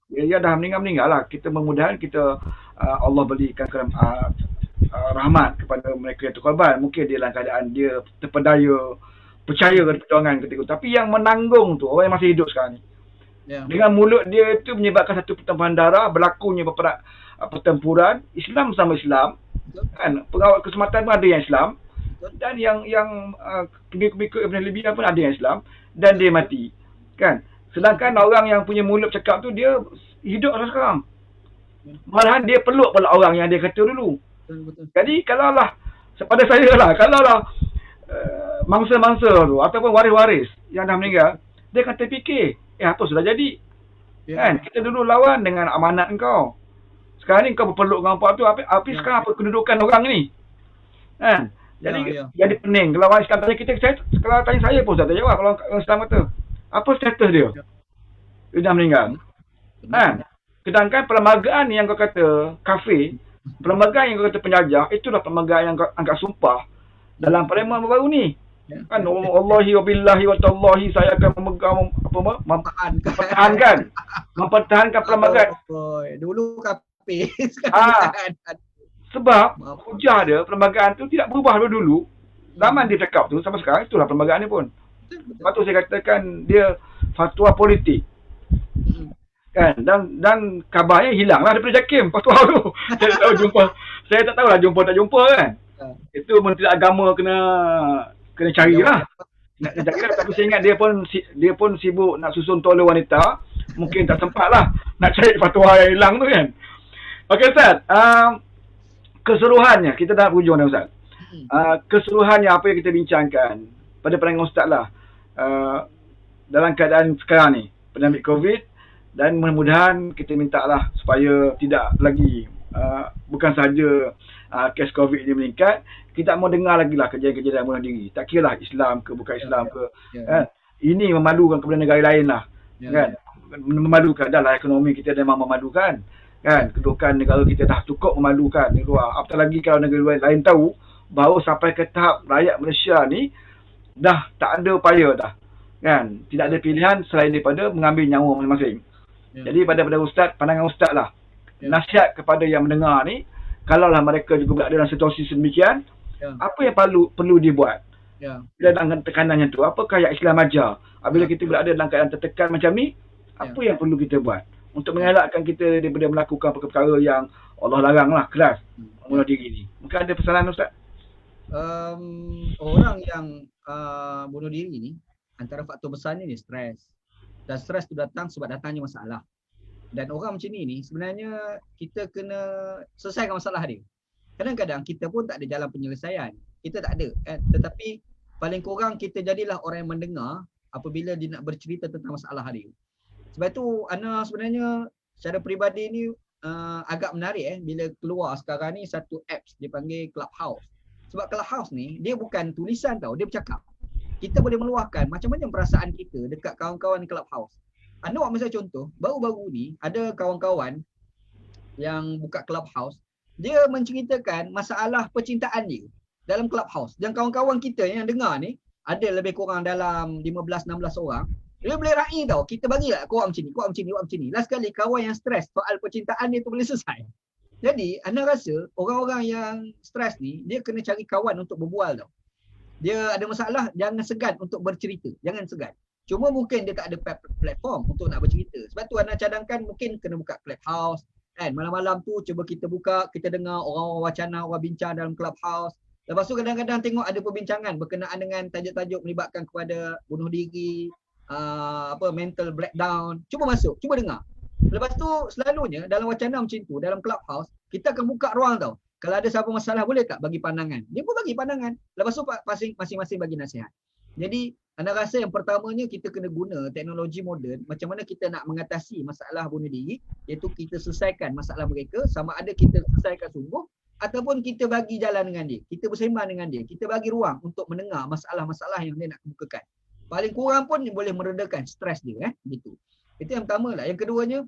Dia dah meninggal lah. Kita memudahkan kita Allah berikan rahmat kepada mereka yang terkorban. Mungkin dia dalam keadaan dia terpedaya, percaya kepada perjuangan ketika itu. Tapi yang menanggung tu orang yang masih hidup sekarang ni. Dengan mulut dia itu menyebabkan satu pertumpahan darah, berlakunya pertempuran Islam sama Islam. Kan, pengawal keselamatan pun ada yang Islam, dan yang pengikut Ibn Libya pun ada yang Islam, dan dia mati. Kan? Sedangkan orang yang punya mulut cakap tu dia hidup sekarang. Malahan dia peluk pula orang yang dia kata dulu. Jadi kalaulah pada saya lah, kalaulah mangsa-mangsa tu ataupun waris-waris yang dah meninggal, dia akan terfikir, apa sudah jadi? Kan? Kita dulu lawan dengan amanat engkau. Sekarang ni kau berpeluk dengan apa tu, sekarang apa kedudukan orang ni? Kan? Jadi jadi pening. Kalau orang Islam tanya kita, kalau tanya saya pun saya tak jawab. Kalau orang Islam kata, apa status dia? Dia dah meninggal. Kan? Sedangkan perlembagaan yang kau kata kafir, perlembagaan yang kau kata penjajah, itulah perlembagaan yang kau angkat sumpah dalam parlimen baru ni. Kan Allahi wa billahi wa tallahi saya akan memegang mempertahankan perlembagaan. Dulu kafir. Sebab hujah dia perlembagaan tu tidak berubah dulu. Zaman dia cakap tu sampai sekarang itulah perlembagaan ni pun. Lepas tu saya katakan dia fatwa politik. Kan, dan kabarnya hilanglah daripada JAKIM fatwa tu. Saya tak tahu jumpa. Saya tak tahulah jumpa tak jumpa kan. Itu Menteri Agama kena carilah. Nak carilah, tapi saya ingat dia pun sibuk nak susun tola wanita. Mungkin tak sempat lah nak cari fatwa yang hilang tu kan. Okey Ustaz, keseluruhannya kita dah berhujung dah Ustaz. Keseluruhannya apa yang kita bincangkan pada pandangan Ustaz lah, dalam keadaan sekarang ni pandemik COVID, dan mudah-mudahan kita minta lah supaya tidak lagi bukan sahaja kes COVID ini meningkat, kita mau dengar lagi lah kejadian-kejadian bunuh diri. Tak kira lah Islam ke bukan Islam ke. Kan? Ini memalukan kepada negara lain lah. Kan? Memalukan. Dah lah ekonomi kita memang memalukan. Kan? Kedudukan negara kita dah cukup memalukan di luar. Apatah lagi kalau negara lain tahu bahawa sampai ke tahap rakyat Malaysia ni dah tak ada upaya dah. Kan? Tidak ada pilihan selain daripada mengambil nyawa masing-masing. Jadi pada Ustaz, pandangan Ustaz lah. Nasihat kepada yang mendengar ni, kalaulah mereka juga berada dalam situasi sedemikian, apa yang perlu dibuat? Bila dalam tekanannya tu, apakah yang Islam ajar? Apabila kita berada dalam keadaan tertekan macam ni, apa yang perlu kita buat? Untuk mengelakkan kita daripada melakukan perkara-perkara yang Allah larang lah, keras, bunuh diri ni. Mungkin ada pesanan Ustaz? Orang yang bunuh diri ni, antara faktor besarnya ni stres. Dan stres tu datang sebab datangnya masalah. Dan orang macam ni sebenarnya kita kena selesaikan masalah dia. Kadang-kadang kita pun tak ada jalan penyelesaian. Kita tak ada kan. Tetapi paling kurang kita jadilah orang yang mendengar apabila dia nak bercerita tentang masalah dia. Sebab tu Ana sebenarnya secara peribadi ni agak menarik bila keluar sekarang ni satu apps dia panggil Clubhouse. Sebab Clubhouse ni dia bukan tulisan tau, dia bercakap. Kita boleh meluahkan macam-macam perasaan kita dekat kawan-kawan Clubhouse. Anda buat misalnya contoh, baru-baru ni ada kawan-kawan yang buka Clubhouse, dia menceritakan masalah percintaan dia dalam Clubhouse. Dan kawan-kawan kita yang dengar ni, ada lebih kurang dalam 15-16 orang, dia boleh raih tau, kita bagilah korang macam ni, korang macam ni, korang macam ni. Last kali kawan yang stres soal percintaan dia tu boleh selesai. Jadi, anda rasa orang-orang yang stres ni, dia kena cari kawan untuk berbual tau. Dia ada masalah, jangan segan untuk bercerita. Jangan segan. Cuma mungkin dia tak ada platform untuk nak bercerita. Sebab tu anda cadangkan mungkin kena buka Clubhouse. Kan? Malam-malam tu cuba kita buka, kita dengar orang-orang wacana, orang bincang dalam Clubhouse. Lepas tu kadang-kadang tengok ada perbincangan berkenaan dengan tajuk-tajuk melibatkan kepada bunuh diri, mental breakdown. Cuba masuk, cuba dengar. Lepas tu selalunya dalam wacana macam tu, dalam Clubhouse, kita akan buka ruang tau. Kalau ada siapa masalah boleh tak bagi pandangan? Dia pun bagi pandangan. Lepas tu masing-masing bagi nasihat. Jadi anda rasa yang pertamanya kita kena guna teknologi moden macam mana kita nak mengatasi masalah bunuh diri, iaitu kita selesaikan masalah mereka, sama ada kita selesaikan sungguh ataupun kita bagi jalan dengan dia. Kita bersembang dengan dia. Kita bagi ruang untuk mendengar masalah-masalah yang dia nak kemukakan. Paling kurang pun boleh meredakan stres dia gitu. Itu yang pertama lah. Yang keduanya,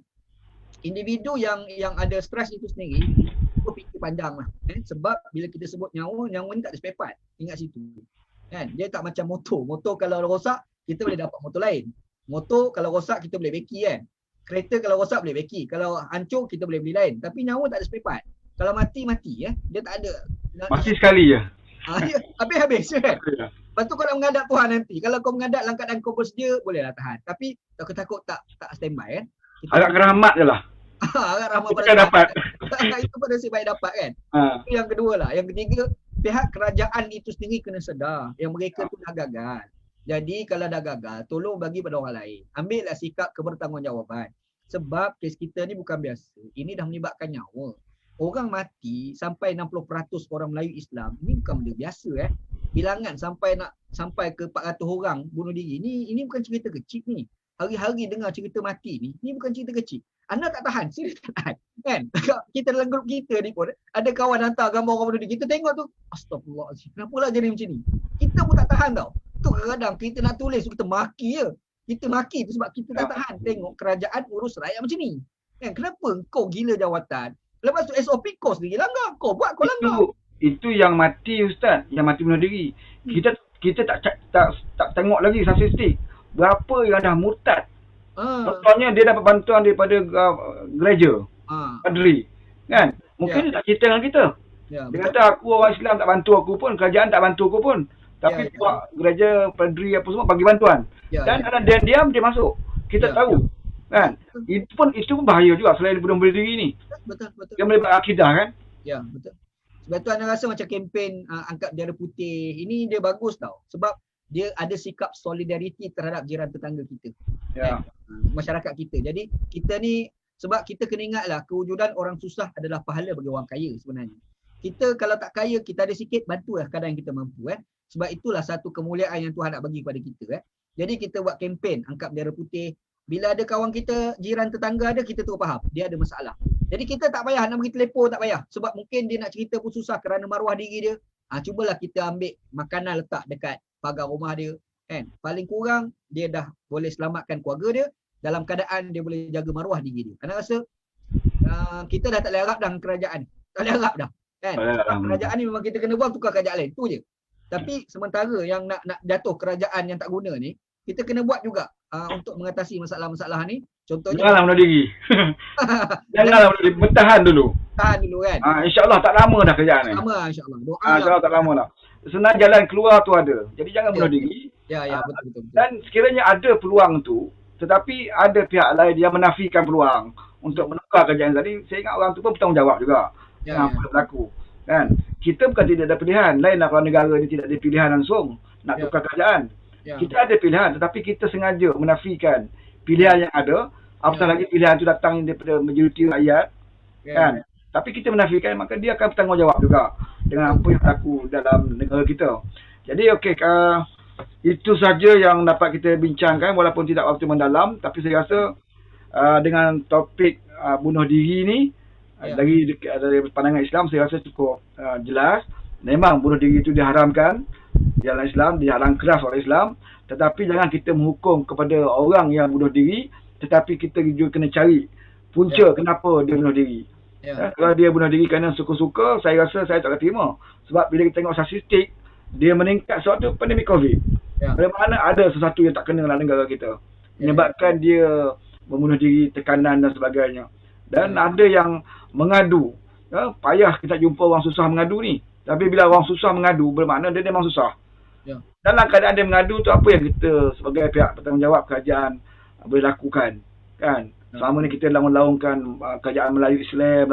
individu yang ada stres itu sendiri berfikir panjang lah. Sebab bila kita sebut nyawa ni tak ada spare part. Ingat situ. Kan? Dia tak macam motor. Motor kalau rosak, kita boleh dapat motor lain. Motor kalau rosak, kita boleh beki kan. Kereta kalau rosak boleh beki. Kalau hancur, kita boleh beli lain. Tapi nyawa tak ada spare part. Kalau mati ya. Dia tak ada. Mati sekali je. Habis kan. Lepas tu kau nak menghadap Tuhan nanti. Kalau kau menghadap dalam keadaan kau bersedia, bolehlah tahan. Tapi takut-takut tak standby kan. Agak rahmat je lah. Agak rahmat pada dapat. Itu pada nasib baik dapat kan. Itu yang kedua lah. Yang ketiga, pihak kerajaan itu sendiri kena sedar yang mereka tu dah gagal. Jadi kalau dah gagal, tolong bagi pada orang lain. Ambillah sikap kebertanggungjawaban. Sebab kes kita ni bukan biasa. Ini dah melibatkan nyawa. Orang mati sampai 60% orang Melayu Islam. Ini bukan benda biasa Bilangan sampai ke 400 orang bunuh diri. Ini bukan cerita kecil ni. Hari-hari dengar cerita mati ni. Ini bukan cerita kecil. Anda tak tahan, serius tak tahan. Kan? Kita dalam grup kita ni pun ada kawan hantar gambar orang bunuh diri. Kita tengok tu, astagfirullahaladzim. Kenapalah jadi macam ni? Kita pun tak tahan tau. Tu kadang-kadang kita nak tulis, kita maki je. Kita maki tu sebab kita tak tahan tengok kerajaan urus rakyat macam ni. Kenapa kau gila jawatan? Lepas tu SOP kau sendiri langgar. Kau buat kau langgar. Itu yang mati Ustaz, yang mati bunuh diri. Kita tak tengok lagi statistik berapa yang dah murtad. Contohnya dia dapat bantuan daripada gereja, padri, kan? Mungkin dia tak cerita dengan kita. Dia kata aku orang Islam tak bantu aku pun, kerajaan tak bantu aku pun. Tapi buat gereja, padri apa semua bagi bantuan. Dan ada diam-diam dia masuk. Kita tahu. Kan? Itu pun bahaya juga selain bunuh diri ni. Betul. Dia melibatkan akidah kan? Ya, betul. Sebab tu anda rasa macam kempen angkat bendera putih ini dia bagus tau. Sebab dia ada sikap solidariti terhadap jiran tetangga kita. Masyarakat kita. Jadi kita ni, sebab kita kena ingatlah kewujudan orang susah adalah pahala bagi orang kaya sebenarnya. Kita kalau tak kaya, kita ada sikit, bantulah kadang yang kita mampu. Sebab itulah satu kemuliaan yang Tuhan nak bagi kepada kita. Jadi kita buat kempen angkat bendera putih. Bila ada kawan kita, jiran tetangga ada, kita terus faham dia ada masalah. Jadi kita tak payah nak pergi telefon, tak payah. Sebab mungkin dia nak cerita pun susah kerana maruah diri dia. Cubalah kita ambil makanan letak dekat pagar rumah dia. Kan? Paling kurang dia dah boleh selamatkan keluarga dia. Dalam keadaan dia boleh jaga maruah diri dia. Anda rasa kita dah tak boleh harap dah kerajaan. Tak boleh harap dah. Kan? Kerajaan ni memang kita kena buang, tukar kerajaan lain. Tu je. Tapi sementara yang nak jatuh kerajaan yang tak guna ni, kita kena buat juga untuk mengatasi masalah-masalah ni. Contohnya janganlah bunuh diri. Janganlah bunuh diri. Bertahan dulu. Tahan dulu kan. InsyaAllah tak lama dah kerjaan ni. Sama insyaAllah. Doa InsyaAllah tak lama dah. Senang jalan keluar tu ada. Jadi jangan bunuh diri. Ya, betul. Dan sekiranya ada peluang tu, tetapi ada pihak lain yang menafikan peluang untuk menukar kerajaan tadi, saya ingat orang tu pun bertanggungjawab juga. Apa yang berlaku. Kan? Kita bukan tidak ada pilihan. Lainlah kalau negara ni tidak ada pilihan langsung nak tukar kerajaan. Kita ada pilihan, tetapi kita sengaja menafikan pilihan yang ada. Apatah lagi pilihan itu datang daripada majoriti rakyat. Kan? Tapi kita menafikan, maka dia akan bertanggungjawab juga dengan apa yang berlaku dalam negara kita. Jadi itu saja yang dapat kita bincangkan walaupun tidak waktu mendalam. Tapi saya rasa dengan topik bunuh diri ni, dari pandangan Islam saya rasa cukup jelas. Memang bunuh diri itu diharamkan dalam Islam, dihalang keras oleh Islam. Tetapi jangan kita menghukum kepada orang yang bunuh diri, tetapi kita juga kena cari punca kenapa dia bunuh diri. Kalau dia bunuh diri kerana suka-suka, saya rasa saya tak akan terima. Sebab bila kita tengok statistik, dia meningkat sebab tu pandemik COVID. Dari mana ada sesuatu yang tak kena dalam negara kita, menyebabkan dia membunuh diri, tekanan dan sebagainya. Dan ada yang mengadu. Payah kita jumpa orang susah mengadu ni. Tapi bila orang susah mengadu, bermakna dia memang susah. Dalam keadaan dia mengadu tu, apa yang kita sebagai pihak bertanggungjawab kerajaan boleh lakukan, kan? Selama ni kita melaungkan kerajaan Melayu Islam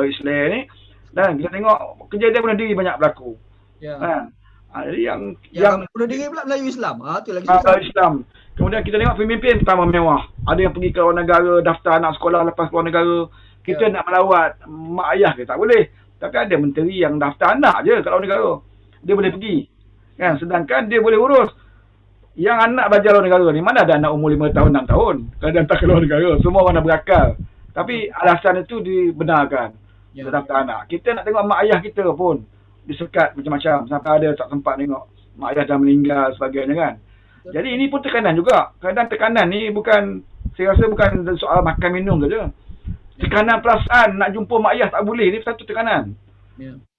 ni, dan kita tengok kejadian bunuh diri banyak berlaku. Kan? Jadi yang bunuh diri pula Melayu Islam. Tu lagi Melayu Islam. Kemudian kita tengok pemimpin pertama mewah. Ada yang pergi ke luar negara, daftar anak sekolah lepas luar negara. Kita nak melawat mak ayah ke tak boleh. Tapi ada menteri yang daftar anak je kat luar negara. Dia boleh pergi. Kan? Sedangkan dia boleh urus yang anak belajar luar negara ni. Mana ada anak umur 5 tahun, 6 tahun. Kalau dia hantar ke luar negara. Semua orang dah berakal. Tapi alasan itu dibenarkan. Dia daftar anak. Kita nak tengok mak ayah kita pun disekat macam-macam. Sampai ada tak sempat tengok mak ayah dah meninggal sebagainya kan. Jadi ini pun tekanan juga. Kadang tekanan ni bukan, saya rasa bukan soal makan minum saja. Tekanan perasaan nak jumpa mak ayah tak boleh ni satu tekanan.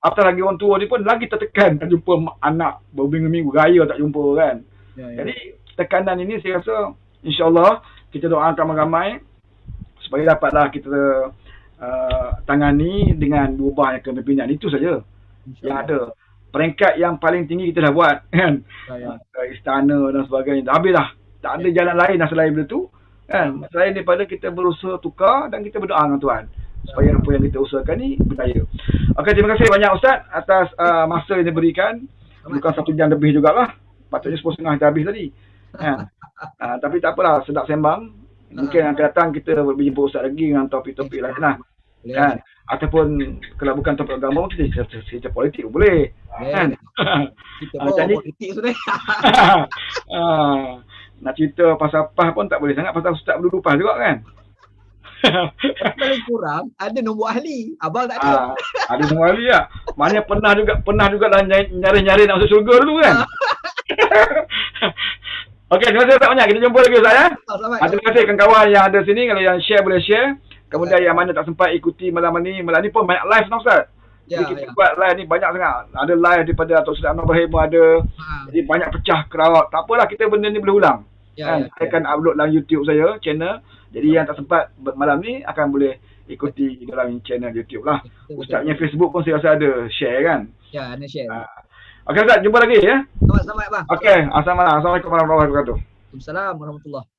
Apatah lagi orang tua ni pun lagi tertekan nak jumpa anak berminggu-minggu raya tak jumpa kan. Jadi tekanan ini saya rasa insya-Allah kita doakan ramai-ramai supaya dapatlah kita tangani dengan berubahnya kepimpinan. Itu saja yang ada. Peringkat yang paling tinggi kita dah buat kan. Istana dan sebagainya. Dah habis dah. Tak ada jalan lain dah selain itu. Kan? Selain daripada kita berusaha tukar dan kita berdoa dengan Tuhan supaya apa yang kita usahakan ni berjaya. Okey, terima kasih banyak Ustaz atas masa yang diberikan. Bukan 1 jam lebih jugalah. Patutnya 10.30 kita habis tadi. Kan? Tapi tak apalah, sedap sembang. Mungkin yang akan datang kita berjumpa Ustaz lagi dengan topik-topik lain lah. Kan? Ataupun kalau bukan topik agama, kita cerita politik pun boleh. Kan? Kita bawa politik sudah. Nak cerita pasal PAS pun tak boleh sangat, pasal Ustaz berdudu PAS juga kan. Paling kurang ada nombor ahli. Abang tak ada. Ada nombor ahli lah. Maknanya pernah juga dah nyari-nyari nak masuk syurga dulu kan. Okey, terima kasih banyak. Kita jumpa lagi Ustaz ya. Terima kasih kawan-kawan yang ada sini. Kalau yang share boleh share. Kemudian yang mana tak sempat ikuti malam ni pun banyak live tau Ustaz. Ya, Jadi kita buat live ni banyak sangat. Ada live daripada Datuk Seri Anwar Ibrahim pun ada. Jadi banyak pecah crowd. Tak apalah, kita benda ni boleh ulang. Saya akan upload dalam YouTube saya, channel. Jadi yang tak sempat malam ni akan boleh ikuti dalam channel YouTube lah. Ustaznya Facebook pun saya rasa ada share kan. Ya, ada share. Okey Ustaz, jumpa lagi ya. Selamat bang. Okey, assalamualaikum warahmatullahi wabarakatuh. Waalaikumsalam warahmatullahi.